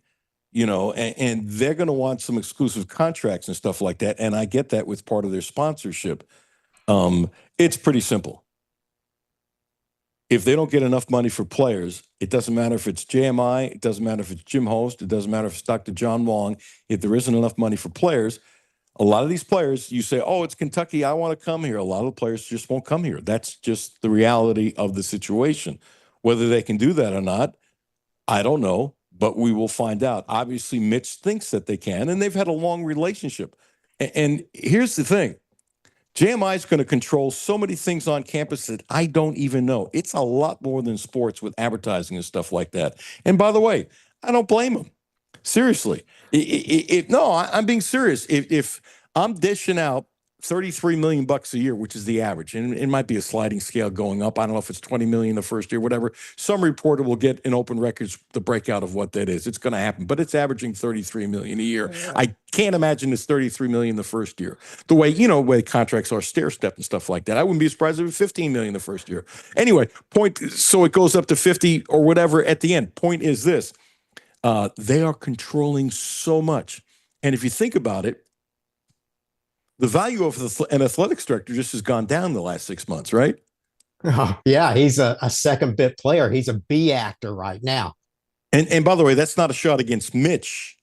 and they're going to want some exclusive contracts and stuff like that. And I get that with part of their sponsorship. It's pretty simple. If they don't get enough money for players, it doesn't matter if it's JMI, it doesn't matter if it's Jim Host, it doesn't matter if it's Dr. John Wong. If there isn't enough money for players, a lot of these players, you say, oh, it's Kentucky, I want to come here. A lot of the players just won't come here. That's just the reality of the situation. Whether they can do that or not, I don't know, but we will find out. Obviously, Mitch thinks that they can, and they've had a long relationship. And here's the thing. JMI is going to control so many things on campus that I don't even know. It's a lot more than sports with advertising and stuff like that. And by the way, I don't blame them. Seriously. No, I'm being serious. If I'm dishing out $33 million a year, which is the average, and it might be a sliding scale going up. I don't know if it's $20 million the first year, whatever. Some reporter will get in open records the breakout of what that is. It's going to happen, but it's averaging $33 million a year. Yeah. I can't imagine it's $33 million the first year. The way contracts are stair step and stuff like that. I wouldn't be surprised if it was $15 million the first year. Anyway, so it goes up to 50 or whatever at the end. Point is this: they are controlling so much, and if you think about it, the value of an athletics director just has gone down the last 6 months, right? Oh, yeah, he's a second bit player. He's a B actor right now. And by the way, that's not a shot against Mitch.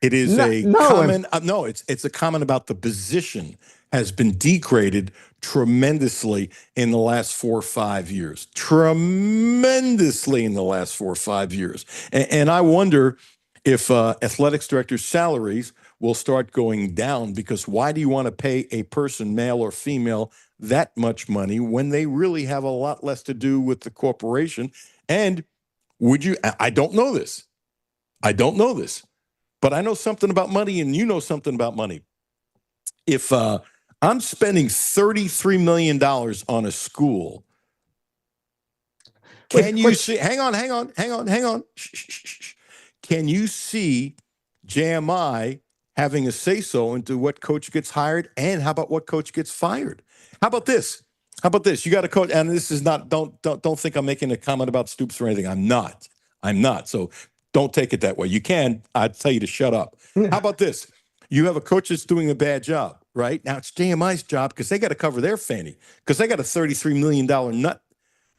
It is comment. No, it's a comment about the position has been degraded tremendously in the last 4 or 5 years. Tremendously in the last 4 or 5 years. And I wonder if athletics directors' salaries will start going down, because why do you want to pay a person, male or female, that much money when they really have a lot less to do with the corporation? And I don't know this, but I know something about money, and you know something about money. If I'm spending $33 million on a school, can you see, hang on. Shh. Can you see JMI having a say-so into what coach gets hired, and how about what coach gets fired? How about this? You got a coach, and this is not, don't think I'm making a comment about Stoops or anything. I'm not. So don't take it that way. You can, I'd tell you to shut up. How about this? You have a coach that's doing a bad job, right? Now it's JMI's job, because they got to cover their fanny, because they got a $33 million nut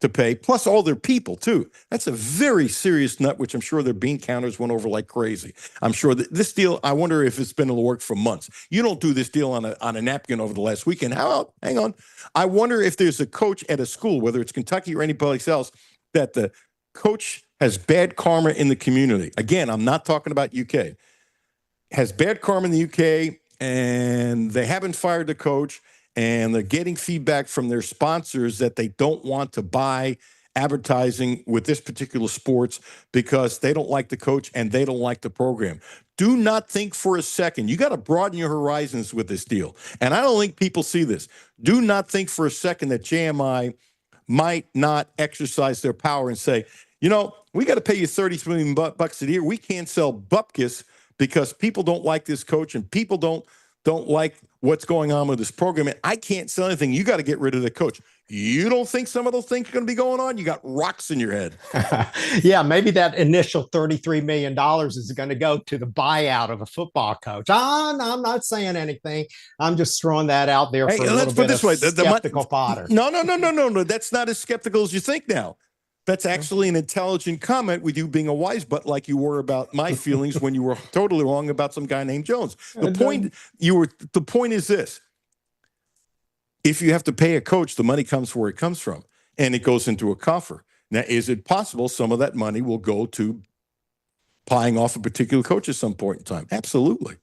to pay, plus all their people too. That's a very serious nut, which I'm sure their bean counters went over like crazy. I'm sure that this deal, I wonder if it's been in the work for months. You don't do this deal on a napkin over the last weekend. Hang on. I wonder if there's a coach at a school, whether it's Kentucky or anybody else, that the coach has bad karma in the community. Again, I'm not talking about UK. Has bad karma in the UK, and they haven't fired the coach, and they're getting feedback from their sponsors that they don't want to buy advertising with this particular sports because they don't like the coach and they don't like the program. Do not think for a second. You got to broaden your horizons with this deal. And I don't think people see this. Do not think for a second that JMI might not exercise their power and say, we got to pay you $33 million bucks a year. We can't sell bupkis because people don't like this coach and people don't like what's going on with this program, and I can't sell anything. You got to get rid of the coach. You don't think some of those things are going to be going on? You got rocks in your head. Yeah, maybe that initial $33 million is going to go to the buyout of a football coach. I'm not saying anything. I'm just throwing that out there for a little bit of skeptical fodder. No. That's not as skeptical as you think now. That's actually an intelligent comment with you being a wise butt like you were about my feelings when you were totally wrong about some guy named Jones. The point is this. If you have to pay a coach, the money comes where it comes from, and it goes into a coffer. Now, is it possible some of that money will go to buying off a particular coach at some point in time? Absolutely.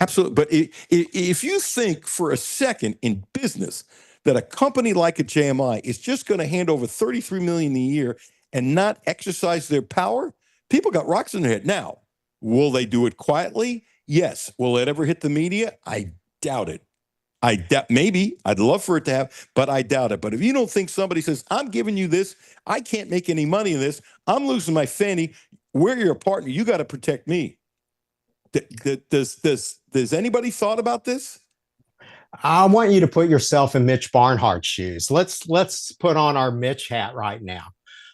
Absolutely. But if you think for a second in business that a company like a JMI is just going to hand over $33 million a year and not exercise their power, people got rocks in their head. Now, will they do it quietly? Yes. Will it ever hit the media? I doubt it. Maybe. I'd love for it to have, but I doubt it. But if you don't think somebody says, I'm giving you this, I can't make any money in this, I'm losing my fanny, we're your partner, you got to protect me. Does anybody thought about this? I want you to put yourself in Mitch Barnhart's shoes. Let's put on our Mitch hat right now.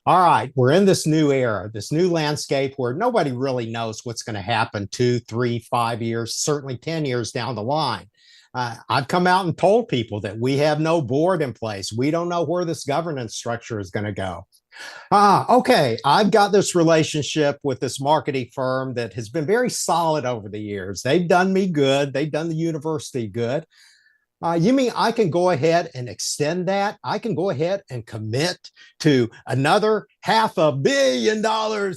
All right, we're in this new era, this new landscape where nobody really knows what's going to happen 2, 3, 5 years, certainly 10 years down the line. I've come out and told people that we have no board in place. We don't know where this governance structure is going to go. Okay, I've got this relationship with this marketing firm that has been very solid over the years. They've done me good. They've done the university good. You mean I can go ahead and extend that? I can go ahead and commit to another $500 million,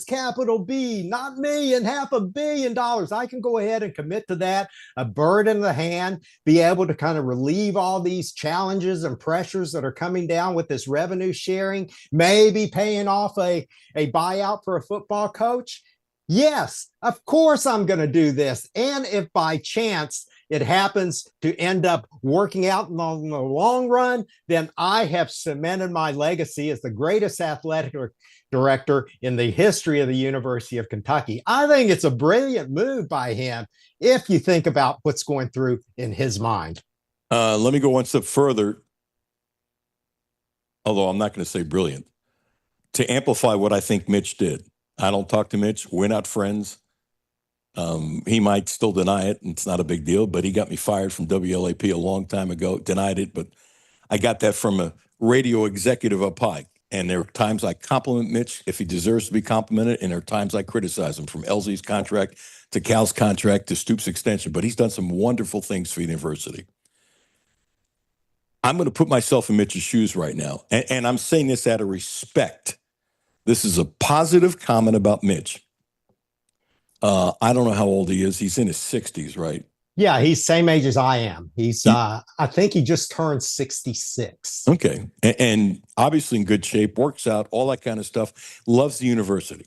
capital B, not million, $500 million. I can go ahead and commit to that, a bird in the hand, be able to kind of relieve all these challenges and pressures that are coming down with this revenue sharing, maybe paying off a buyout for a football coach. Yes, of course I'm going to do this. And if by chance it happens to end up working out in the long run, then I have cemented my legacy as the greatest athletic director in the history of the University of Kentucky. I think it's a brilliant move by him if you think about what's going through in his mind. Let me go one step further, although I'm not going to say brilliant, to amplify what I think Mitch did. I don't talk to Mitch. We're not friends. He might still deny it, and it's not a big deal, but he got me fired from WLAP a long time ago, denied it, but I got that from a radio executive up high. And there are times I compliment Mitch if he deserves to be complimented, and there are times I criticize him, from Elsie's contract to Cal's contract to Stoops' extension, but he's done some wonderful things for the university. I'm going to put myself in Mitch's shoes right now, and I'm saying this out of respect. This is a positive comment about Mitch. I don't know how old he is. He's in his 60s, right? Yeah, he's same age as I am. He's, I think he just turned 66. Okay. And obviously in good shape, works out, all that kind of stuff. Loves the university.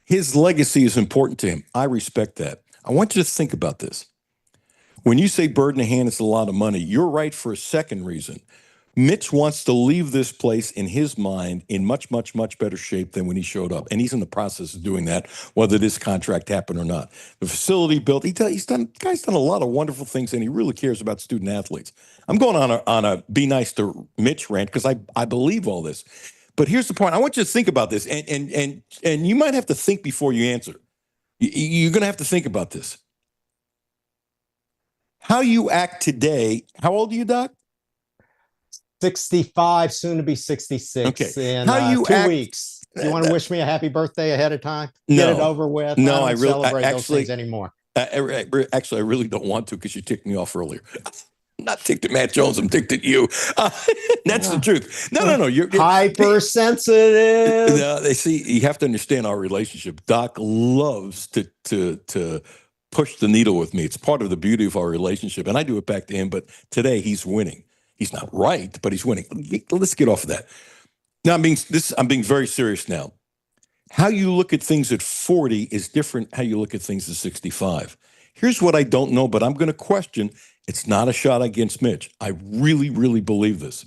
His legacy is important to him. I respect that. I want you to think about this. When you say bird in the hand, it's a lot of money. You're right for a second reason. Mitch wants to leave this place in his mind in much, much, much better shape than when he showed up. And he's in the process of doing that, whether this contract happened or not. The facility built, guy's done a lot of wonderful things, and he really cares about student athletes. I'm going on a be nice to Mitch rant because I believe all this. But here's the point. I want you to think about this, and you might have to think before you answer. You're going to have to think about this. How you act today. How old are you, Doc? 65, soon to be 66 okay. in 2 weeks. Do you want to wish me a happy birthday ahead of time? Get it over with? No, I don't celebrate those things anymore. Actually, I really don't want to because you ticked me off earlier. I'm not ticked at Matt Jones. I'm ticked at you. That's the truth. No. You're hypersensitive. No, they see. You have to understand our relationship. Doc loves to push the needle with me. It's part of the beauty of our relationship, and I do it back to him. But today he's winning. He's not right, but he's winning. Let's get off of that. Now, I'm being very serious now. How you look at things at 40 is different how you look at things at 65. Here's what I don't know, but I'm going to question. It's not a shot against Mitch. I really, really believe this.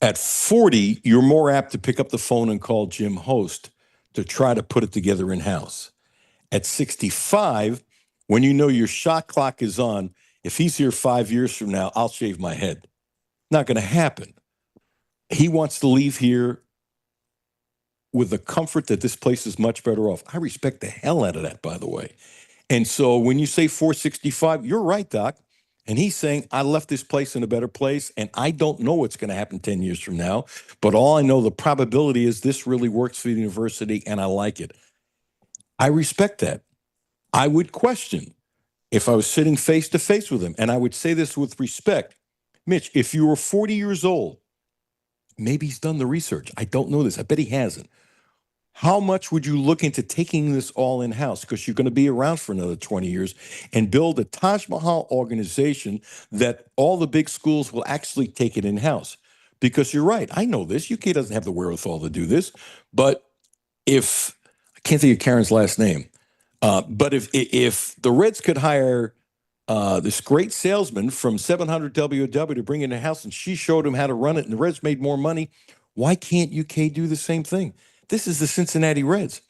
At 40, you're more apt to pick up the phone and call Jim Host to try to put it together in-house. At 65, when you know your shot clock is on, if he's here 5 years from now, I'll shave my head. Not going to happen. He wants to leave here with the comfort that this place is much better off. I respect the hell out of that, by the way. And so when you say 465, you're right, Doc. And he's saying, I left this place in a better place, and I don't know what's going to happen 10 years from now. But all I know, the probability is this really works for the university, and I like it. I respect that. I would question if I was sitting face to face with him, and I would say this with respect. Mitch, if you were 40 years old, maybe he's done the research. I don't know this. I bet he hasn't. How much would you look into taking this all in-house? Because you're going to be around for another 20 years and build a Taj Mahal organization that all the big schools will actually take it in-house. Because you're right. I know this. UK doesn't have the wherewithal to do this. But if, I can't think of Karen's last name, but if the Reds could hire this great salesman from 700 WW to bring it in-house and she showed him how to run it and the Reds made more money, why can't UK do the same thing? This is the Cincinnati Reds.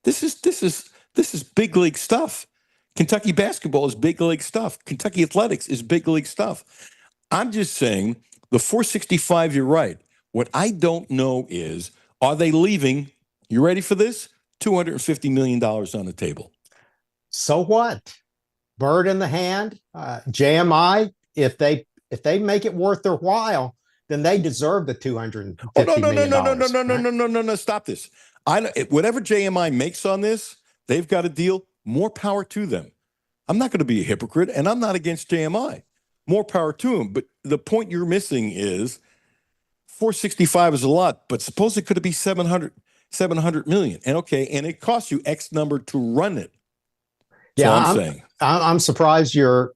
This is big league stuff. Kentucky basketball is big league stuff. Kentucky athletics is big league stuff. I'm just saying the 465, you're right. What I don't know is, are they leaving, you ready for this? $250 million on the table. So what? Bird in the hand, JMI, if they make it worth their while, then they deserve the $250 million. No, stop this. Whatever JMI makes on this, they've got a deal. More power to them. I'm not going to be a hypocrite, and I'm not against JMI. More power to them. But the point you're missing is 465 is a lot, but suppose it could be 700 million. And okay, and it costs you X number to run it. I'm surprised you're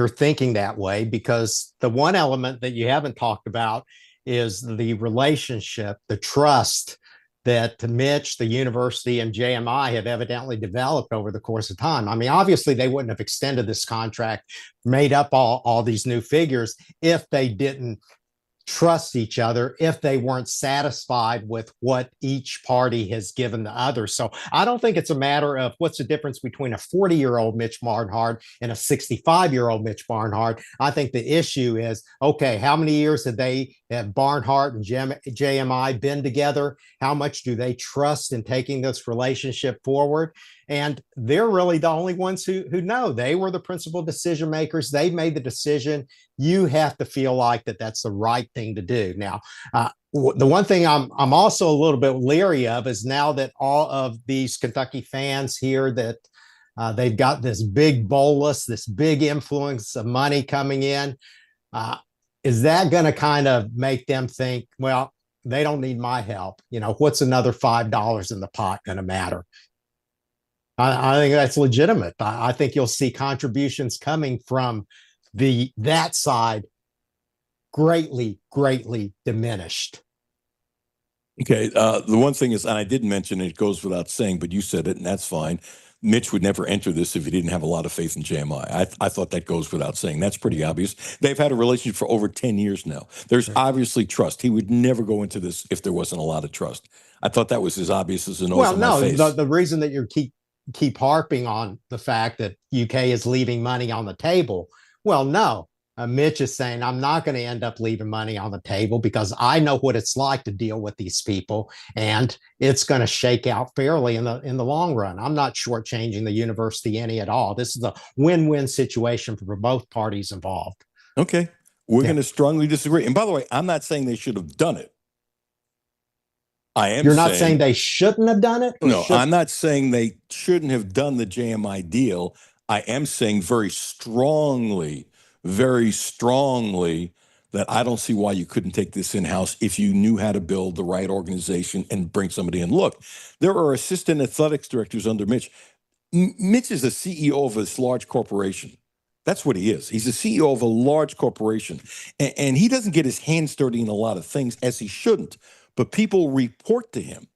thinking that way, because the one element that you haven't talked about is the relationship, the trust that Mitch, the university, and JMI have evidently developed over the course of time. I mean, obviously, they wouldn't have extended this contract, made up all these new figures if they didn't trust each other, if they weren't satisfied with what each party has given the other. So I don't think it's a matter of what's the difference between a 40-year-old Mitch Barnhart and a 65-year-old Mitch Barnhart. I think the issue is, okay, how many years have Barnhart and JMI been together? How much do they trust in taking this relationship forward? And they're really the only ones who know. They were the principal decision makers. They made the decision. You have to feel like that's the right thing to do. Now, the one thing I'm also a little bit leery of is now that all of these Kentucky fans hear that they've got this big bolus, this big influence of money coming in, is that going to kind of make them think, well, they don't need my help? What's another $5 in the pot going to matter? I think that's legitimate. I think you'll see contributions coming from that side greatly diminished. Okay. The one thing is, and I didn't mention it, goes without saying, but you said it, and that's fine. Mitch would never enter this if he didn't have a lot of faith in JMI. I thought that goes without saying. That's pretty obvious. They've had a relationship for over 10 years now. There's obviously trust. He would never go into this if there wasn't a lot of trust. I thought that was as obvious as the nose on my face. The reason that you keep harping on the fact that UK is leaving money on the table. Well, no, Mitch is saying, I'm not going to end up leaving money on the table because I know what it's like to deal with these people, and it's going to shake out fairly in the long run. I'm not shortchanging the university any at all. This is a win-win situation for both parties involved. Okay. We're going to strongly disagree. And by the way, I'm not saying they should have done it. You're not saying they shouldn't have done it? No, I'm not saying they shouldn't have done the JMI deal. I am saying very strongly that I don't see why you couldn't take this in-house if you knew how to build the right organization and bring somebody in. Look, there are assistant athletics directors under Mitch. Mitch is the CEO of this large corporation. That's what he is. He's the CEO of a large corporation. And he doesn't get his hands dirty in a lot of things, as he shouldn't. But people report to him.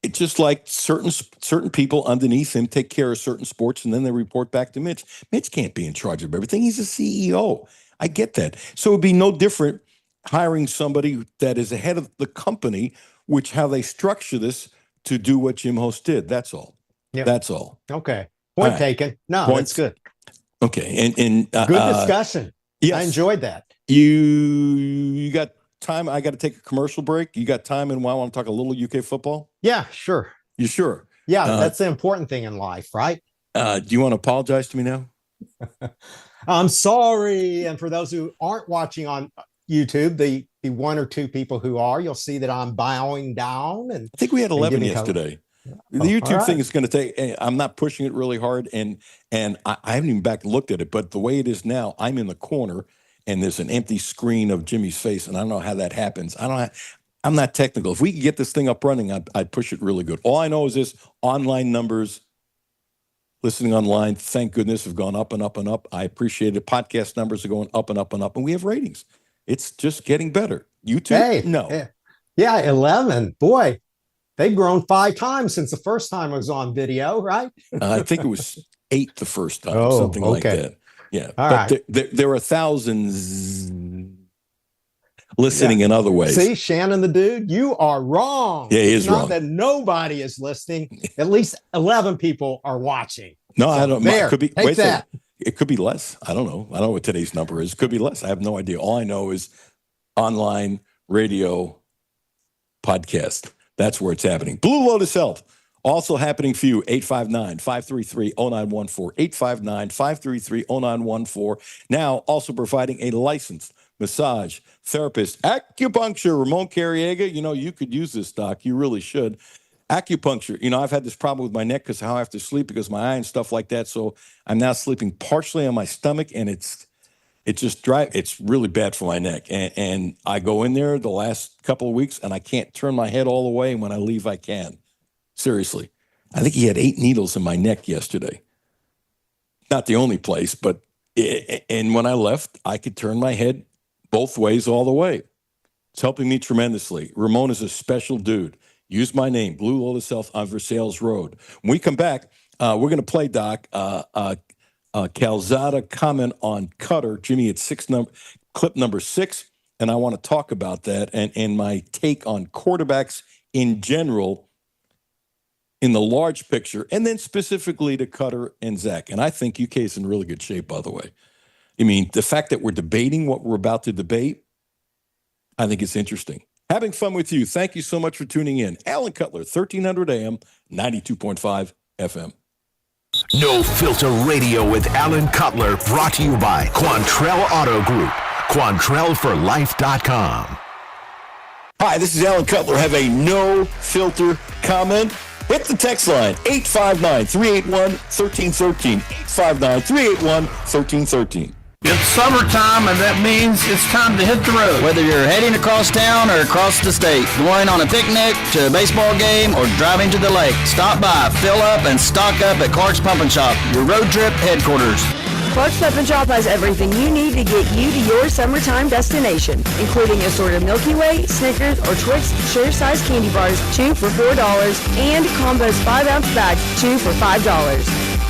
It's just like certain people underneath him take care of certain sports, and then they report back to Mitch. Mitch can't be in charge of everything. He's a CEO. I get that. So it would be no different hiring somebody that is ahead of the company, which how they structure this to do what Jim Host did. That's all. Yep. That's all. Okay. Point taken. No, that's good. Okay. And good discussion. Yes. I enjoyed that. You got time? I got to take a commercial break. You got time, and I want to talk a little UK football? Yeah, sure. You sure? Yeah, that's the important thing in life, right? Do you want to apologize to me now? I'm sorry. And for those who aren't watching on YouTube, the one or two people who are, you'll see that I'm bowing down. And I think we had 11 giving yesterday. The Oh, YouTube all right. thing is going to take. I'm not pushing it really hard, and I haven't even back looked at it. But the way it is now, I'm in the corner, and there's an empty screen of Jimmy's face, and I don't know how that happens. I'm not technical. If we could get this thing up running, I'd push it really good. All I know is this: online numbers, listening online, thank goodness, have gone up and up and up. I appreciate it. Podcast numbers are going up and up and up, and we have ratings. It's just getting better. YouTube, Hey, no. Yeah, 11. Boy, they've grown 5 times since the first time I was on video, right? I think it was 8 the first time, Oh, something like okay. that. Yeah, All but right. there are thousands listening in other ways. See, Shannon the dude, you are wrong. Yeah, he It's is not wrong. that nobody is listening. At least 11 people are watching. No, I don't. There, It could be. take Wait a that. second. It could be less. I don't know. I don't know what today's number is. It could be less. I have no idea. All I know is online radio podcast. That's where it's happening. Blue Lotus Health. Also happening for you, 859-533-0914, 859-533-0914. Now also providing a licensed massage therapist, acupuncture. Ramon Carriega, you could use this, doc. You really should. Acupuncture. I've had this problem with my neck because how I have to sleep because of my eye and stuff like that. So I'm now sleeping partially on my stomach, and it's really bad for my neck. And I go in there the last couple of weeks, and I can't turn my head all the way. And when I leave, I can. Seriously. I think he had 8 needles in my neck yesterday. Not the only place, but and when I left, I could turn my head both ways all the way. It's helping me tremendously. Ramon is a special dude. Use my name, Blue Lotus Health on Versailles Road. When we come back, we're going to play, Doc, Calzada comment on Cutler. Jimmy, it's clip number 6, and I want to talk about that and my take on quarterbacks in general in the large picture, and then specifically to Cutler and Zach. And I think UK is in really good shape, by the way. I mean, the fact that we're debating what we're about to debate, I think it's interesting. Having fun with you. Thank you so much for tuning in. Alan Cutler, 1300 AM, 92.5 FM. No Filter Radio with Alan Cutler, brought to you by Quantrell Auto Group. QuantrellForLife.com. Hi, this is Alan Cutler. Have a no filter comment? Hit the text line, 859-381-1313. 859-381-1313. It's summertime, and that means it's time to hit the road. Whether you're heading across town or across the state, going on a picnic, to a baseball game, or driving to the lake, stop by, fill up, and stock up at Clark's Pump and Shop, your road trip headquarters. Clark's Pep and Shop has everything you need to get you to your summertime destination, including assorted Milky Way, Snickers, or Twix share-sized candy bars, 2 for $4, and Combo's 5-ounce bags, 2 for $5.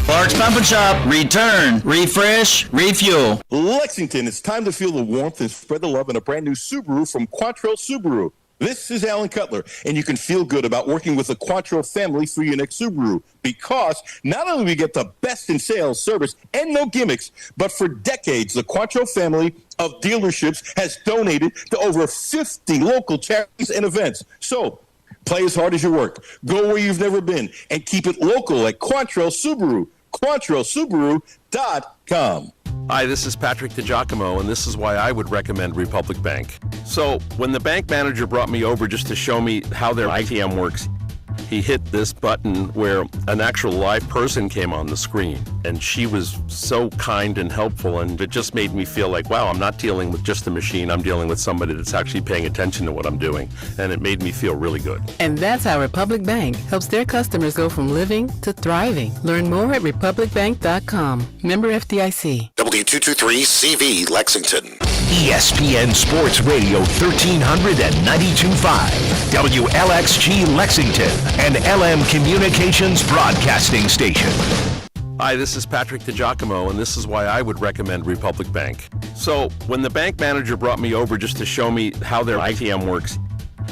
Clark's Pump and Shop. Return, refresh, refuel. Lexington, it's time to feel the warmth and spread the love in a brand new Subaru from Quantrell Subaru. This is Alan Cutler, and you can feel good about working with the Quantrell family for your next Subaru because not only do we get the best in sales, service, and no gimmicks, but for decades, the Quantrell family of dealerships has donated to over 50 local charities and events. So, play as hard as you work. Go where you've never been and keep it local at Quantrell Subaru. QuantrellSubaru.com. Hi, this is Patrick DiGiacomo, and this is why I would recommend Republic Bank. So, when the bank manager brought me over just to show me how their ITM works, he hit this button where an actual live person came on the screen, and she was so kind and helpful, and it just made me feel like, wow, I'm not dealing with just a machine, I'm dealing with somebody that's actually paying attention to what I'm doing, and it made me feel really good. And that's how Republic Bank helps their customers go from living to thriving. Learn more at republicbank.com. Member FDIC. W223CV Lexington. ESPN Sports Radio 1300 and 92.5. WLXG Lexington, an LM Communications broadcasting station. Hi, this is Patrick DiGiacomo, and this is why I would recommend Republic Bank. So, when the bank manager brought me over just to show me how their ITM works,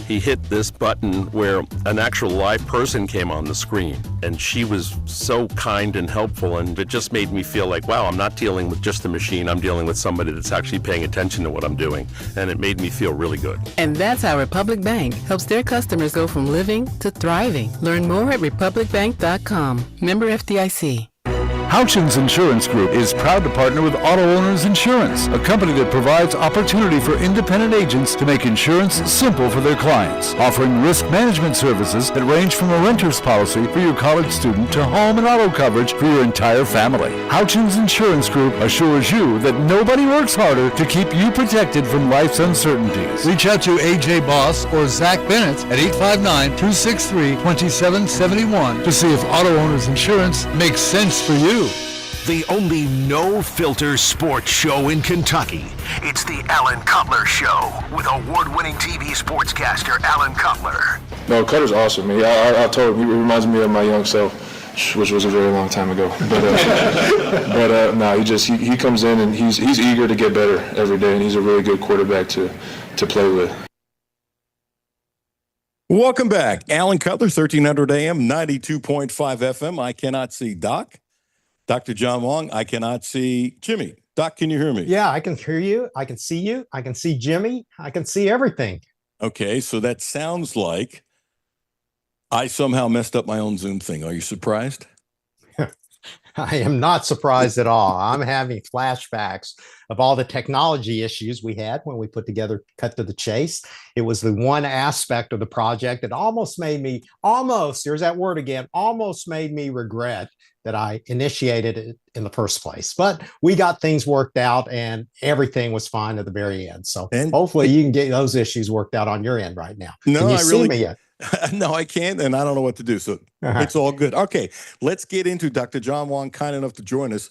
he hit this button where an actual live person came on the screen, and she was so kind and helpful, and it just made me feel like, wow, I'm not dealing with just a machine, I'm dealing with somebody that's actually paying attention to what I'm doing, and it made me feel really good. And that's how Republic Bank helps their customers go from living to thriving. Learn more at republicbank.com. Member FDIC. Houchins Insurance Group is proud to partner with Auto Owners Insurance, a company that provides opportunity for independent agents to make insurance simple for their clients, offering risk management services that range from a renter's policy for your college student to home and auto coverage for your entire family. Houchins Insurance Group assures you that nobody works harder to keep you protected from life's uncertainties. Reach out to AJ Boss or Zach Bennett at 859-263-2771 to see if Auto Owners Insurance makes sense for you. The only no-filter sports show in Kentucky. It's the Alan Cutler Show with award-winning TV sportscaster Alan Cutler. No, Cutler's awesome. I told him, he reminds me of my young self, which was a very long time ago. But he comes in and he's eager to get better every day, and he's a really good quarterback to play with. Welcome back. Alan Cutler, 1300 AM, 92.5 FM. I cannot see Doc. Dr. John Wong, I cannot see Jimmy. Doc, can you hear me? Yeah, I can hear you. I can see you. I can see Jimmy. I can see everything. Okay, so that sounds like I somehow messed up my own Zoom thing. Are you surprised? I am not surprised at all. I'm having flashbacks of all the technology issues we had when we put together Cut to the Chase. It was the one aspect of the project that almost made me, there's that word again, almost made me regret that I initiated it in the first place. But we got things worked out and everything was fine at the very end. So hopefully you can get those issues worked out on your end right now. No, can you I see really me yet? No, I can't, and I don't know what to do. So it's all good. Okay, let's get into Dr. John Wong, kind enough to join us.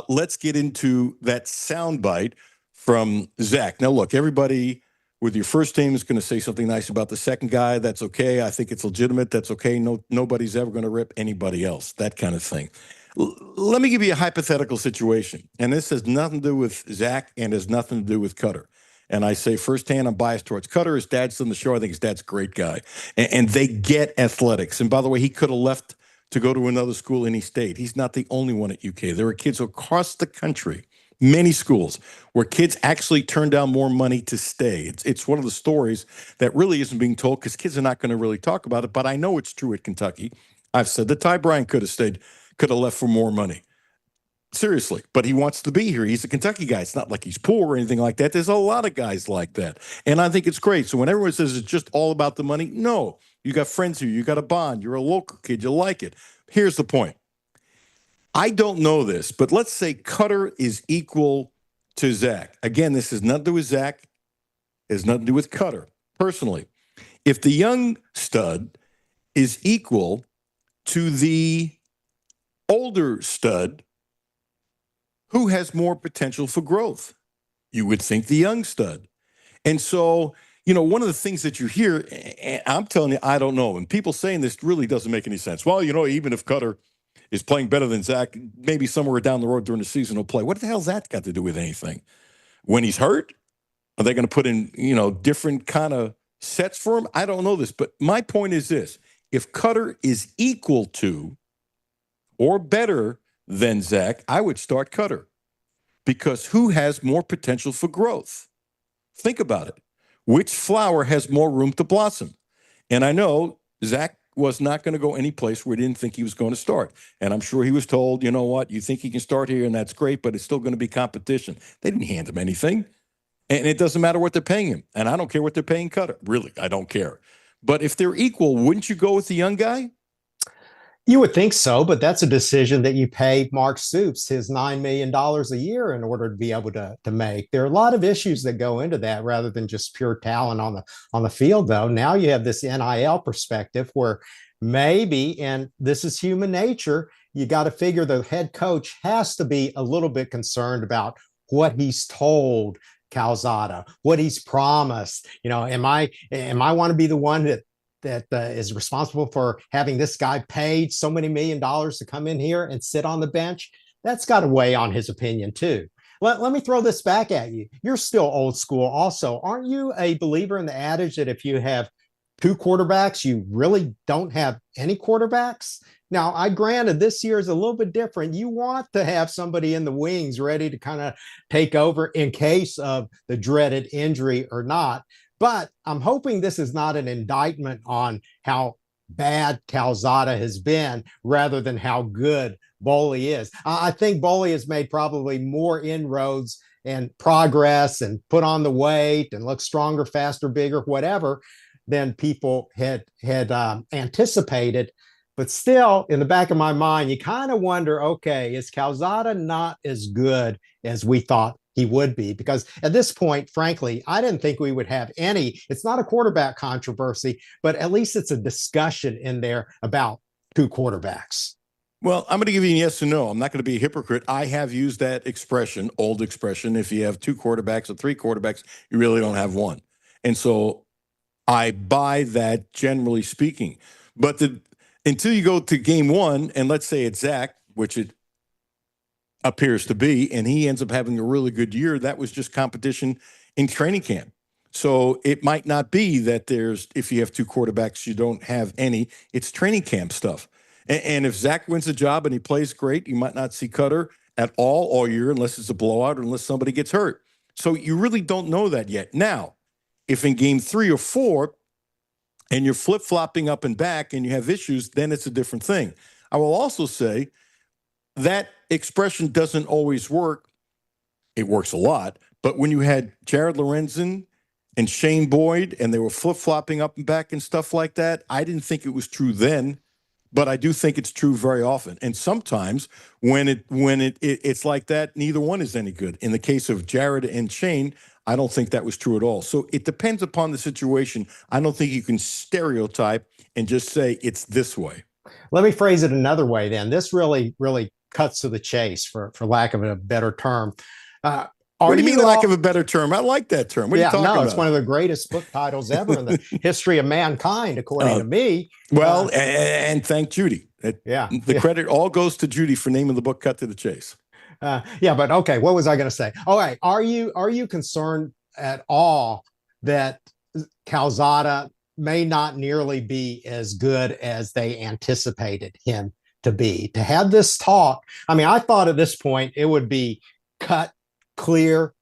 Let's get into that soundbite from Zach. Now, look, everybody with your first team is going to say something nice about the second guy. That's okay. I think it's legitimate. That's okay. Nobody's ever going to rip anybody else, that kind of thing. Let me give you a hypothetical situation, and this has nothing to do with Zach and has nothing to do with Cutter. And I say firsthand, I'm biased towards Cutter. His dad's on the show. I think his dad's a great guy. And they get athletics. And by the way, he could have left to go to another school and he stayed. He's not the only one at UK. There are kids across the country, many schools, where kids actually turn down more money to stay. It's one of the stories that really isn't being told because kids are not going to really talk about it. But I know it's true at Kentucky. I've said that Ty Bryant could have stayed, could have left for more money. Seriously, but he wants to be here. He's a Kentucky guy. It's not like he's poor or anything like that. There's a lot of guys like that. And I think it's great. So when everyone says it's just all about the money, no. You got friends here. You got a bond. You're a local kid. You like it. Here's the point. I don't know this, but let's say Cutter is equal to Zach. Again, this has nothing to do with Zach. It has nothing to do with Cutter. Personally, if the young stud is equal to the older stud, who has more potential for growth? You would think the young stud. And so, one of the things that you hear, and I'm telling you, I don't know, and people saying this really doesn't make any sense. Well, even if Cutter is playing better than Zach, maybe somewhere down the road during the season he'll play. What the hell's that got to do with anything? When he's hurt, are they going to put in, different kind of sets for him? I don't know this, but my point is this. If Cutter is equal to or better than Zach, I would start Cutter because who has more potential for growth? Think about it. Which flower has more room to blossom? And I know Zach was not going to go any place where he didn't think he was going to start. And I'm sure he was told, you know what, you think he can start here and that's great, but it's still going to be competition. They didn't hand him anything. And it doesn't matter what they're paying him. And I don't care what they're paying Cutter. Really, I don't care. But if they're equal, wouldn't you go with the young guy? You would think so, but that's a decision that you pay Mark Stoops his $9 million a year in order to be able to make. There are a lot of issues that go into that rather than just pure talent on the field, though. Now you have this NIL perspective where maybe, and this is human nature, you got to figure the head coach has to be a little bit concerned about what he's told Calzada, what he's promised. Am I want to be the one that is responsible for having this guy paid so many $1 million to come in here and sit on the bench? That's got to weigh on his opinion too. Let me throw this back at you. You're still old school also. Aren't you a believer in the adage that if you have two quarterbacks, you really don't have any quarterbacks? Now, I granted this year is a little bit different. You want to have somebody in the wings ready to kind of take over in case of the dreaded injury or not. But I'm hoping this is not an indictment on how bad Calzada has been rather than how good Boley is. I think Boley has made probably more inroads and progress and put on the weight and look stronger, faster, bigger, whatever, than people had anticipated. But still, in the back of my mind, you kind of wonder, okay, is Calzada not as good as we thought he would be? Because at this point, frankly, I didn't think we would have any. It's not a quarterback controversy, but at least it's a discussion in there about two quarterbacks. Well, I'm going to give you a yes and no. I'm not going to be a hypocrite. I have used that expression, old expression. If you have two quarterbacks or three quarterbacks, you really don't have one. And so I buy that, generally speaking. But until you go to game one, and let's say it's Zach, which it appears to be, and he ends up having a really good year, that was just competition in training camp. So it might not be that if you have two quarterbacks, you don't have any. It's training camp stuff. And if Zach wins the job and he plays great, you might not see Cutler at all year unless it's a blowout or unless somebody gets hurt. So you really don't know that yet. Now, if in game 3 or 4 and you're flip-flopping up and back and you have issues, then it's a different thing. I will also say that expression doesn't always work. It works a lot. But when you had Jared Lorenzen and Shane Boyd and they were flip-flopping up and back and stuff like that, I didn't think it was true then. But I do think it's true very often. And sometimes when it's like that, neither one is any good. In the case of Jared and Shane, I don't think that was true at all. So it depends upon the situation. I don't think you can stereotype and just say it's this way. Let me phrase it another way then. This really, really cuts to the chase, for lack of a better term. What do you mean lack of a better term? I like that term. What are you talking about? It's one of the greatest book titles ever in the history of mankind, according to me. Well, and thank Judy. The credit all goes to Judy for naming the book Cut to the Chase. But okay, what was I going to say? All right, are you concerned at all that Calzada may not nearly be as good as they anticipated him to be? To have this talk, I mean, I thought at this point it would be cut clear.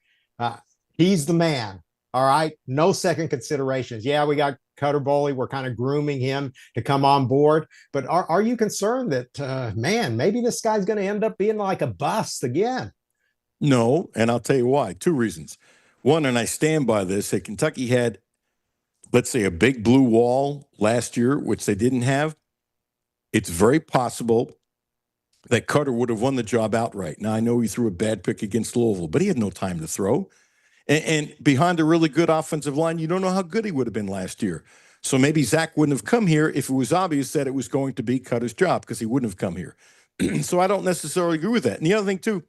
He's the man. All right. No second considerations. Yeah, we got Cutter Boley. We're kind of grooming him to come on board. But are you concerned that, maybe this guy's going to end up being like a bust again? No. And I'll tell you why. 2 reasons. One, and I stand by this, that Kentucky had, let's say, a big blue wall last year, which they didn't have. It's very possible that Cutter would have won the job outright. Now, I know he threw a bad pick against Louisville, but he had no time to throw. And behind a really good offensive line, you don't know how good he would have been last year. So maybe Zach wouldn't have come here if it was obvious that it was going to be Cutter's job, because he wouldn't have come here. So I don't necessarily agree with that. And the other thing, too,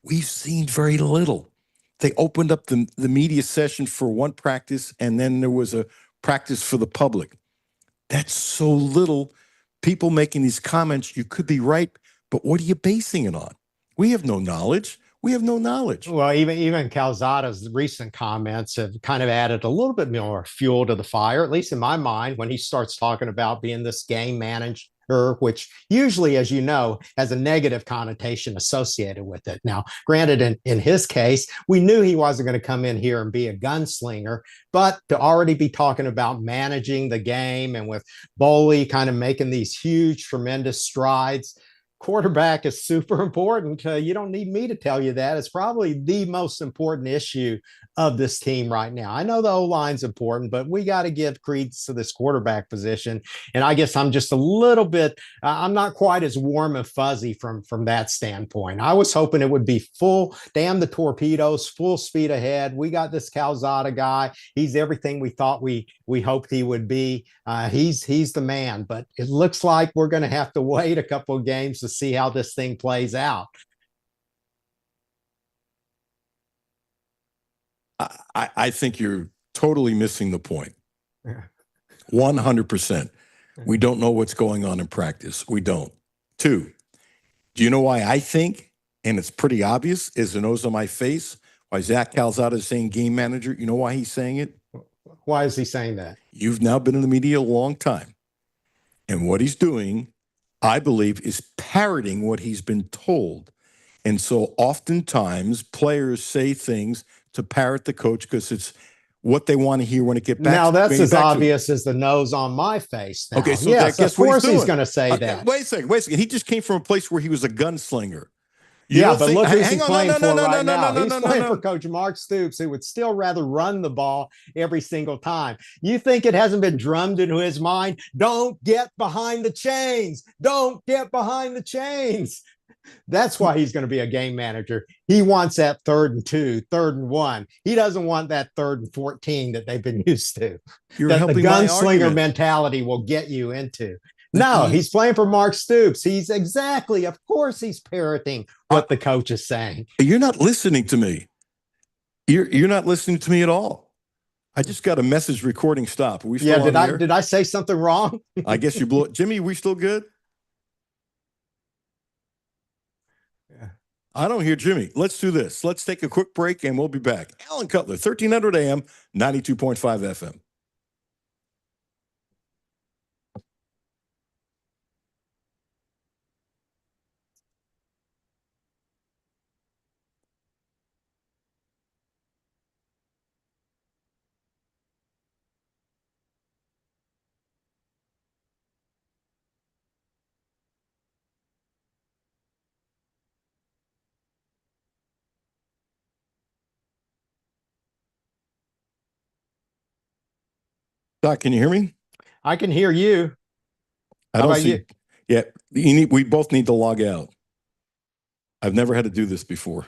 we've seen very little. They opened up the media session for one practice, and then there was a practice for the public. That's so little. People making these comments, you could be right, but what are you basing it on? We have no knowledge. Well, even Calzada's recent comments have kind of added a little bit more fuel to the fire, at least in my mind, when he starts talking about being this game manager, which usually, as you know, has a negative connotation associated with it. Now, granted, in his case, we knew he wasn't going to come in here and be a gunslinger, but to already be talking about managing the game and with Boley kind of making these huge, tremendous strides, quarterback is super important. You don't need me to tell you that. It's probably the most important issue of this team right now. I know the O-line's important, but we got to give credence to this quarterback position. And I guess I'm just a little bit, I'm not quite as warm and fuzzy from that standpoint. I was hoping it would be full, damn the torpedoes, full speed ahead. We got this Calzada guy. He's everything we thought we hoped he would be. He's the man, but it looks like we're going to have to wait a couple of games to see how this thing plays out. I think you're totally missing the point. 100%. We don't know what's going on in practice. We don't. 2, do you know why I think, and it's pretty obvious, is the nose on my face, why Zach Calzada is saying game manager? You know why he's saying it? Why is he saying that? You've now been in the media a long time. And what he's doing, I believe, is parroting what he's been told. And so oftentimes players say things to parrot the coach because it's what they want to hear when it get back. Now that's as back to obvious as the nose on my face. Now. Okay, so yes, guess of what course he's doing. going to say that. Wait a second. He just came from a place where he was a gunslinger. Yeah, but look who's he's playing for no, right no, now. no, He's no, playing no. for Coach Mark Stoops, who would still rather run the ball every single time. You think it hasn't been drummed into his mind? Don't get behind the chains. Don't get behind the chains. That's why he's going to be a game manager. He wants that 3rd and 2, 3rd and 1. He doesn't want that 3rd and 14 that they've been used to. You're that the helping my gunslinger argument. mentality will get you into. No, he's playing for Mark Stoops. Of course, he's parroting what the coach is saying. You're not listening to me. You're not listening to me at all. I just got a message recording stop. Are we still on there? Did I say something wrong? I guess you blew it. Jimmy, we still good? I don't hear Jimmy. Let's do this. Let's take a quick break and we'll be back. Alan Cutler, 1300 AM, 92.5 FM. Doc, can you hear me? I can hear you. I don't see. Yeah, we both need to log out. I've never had to do this before.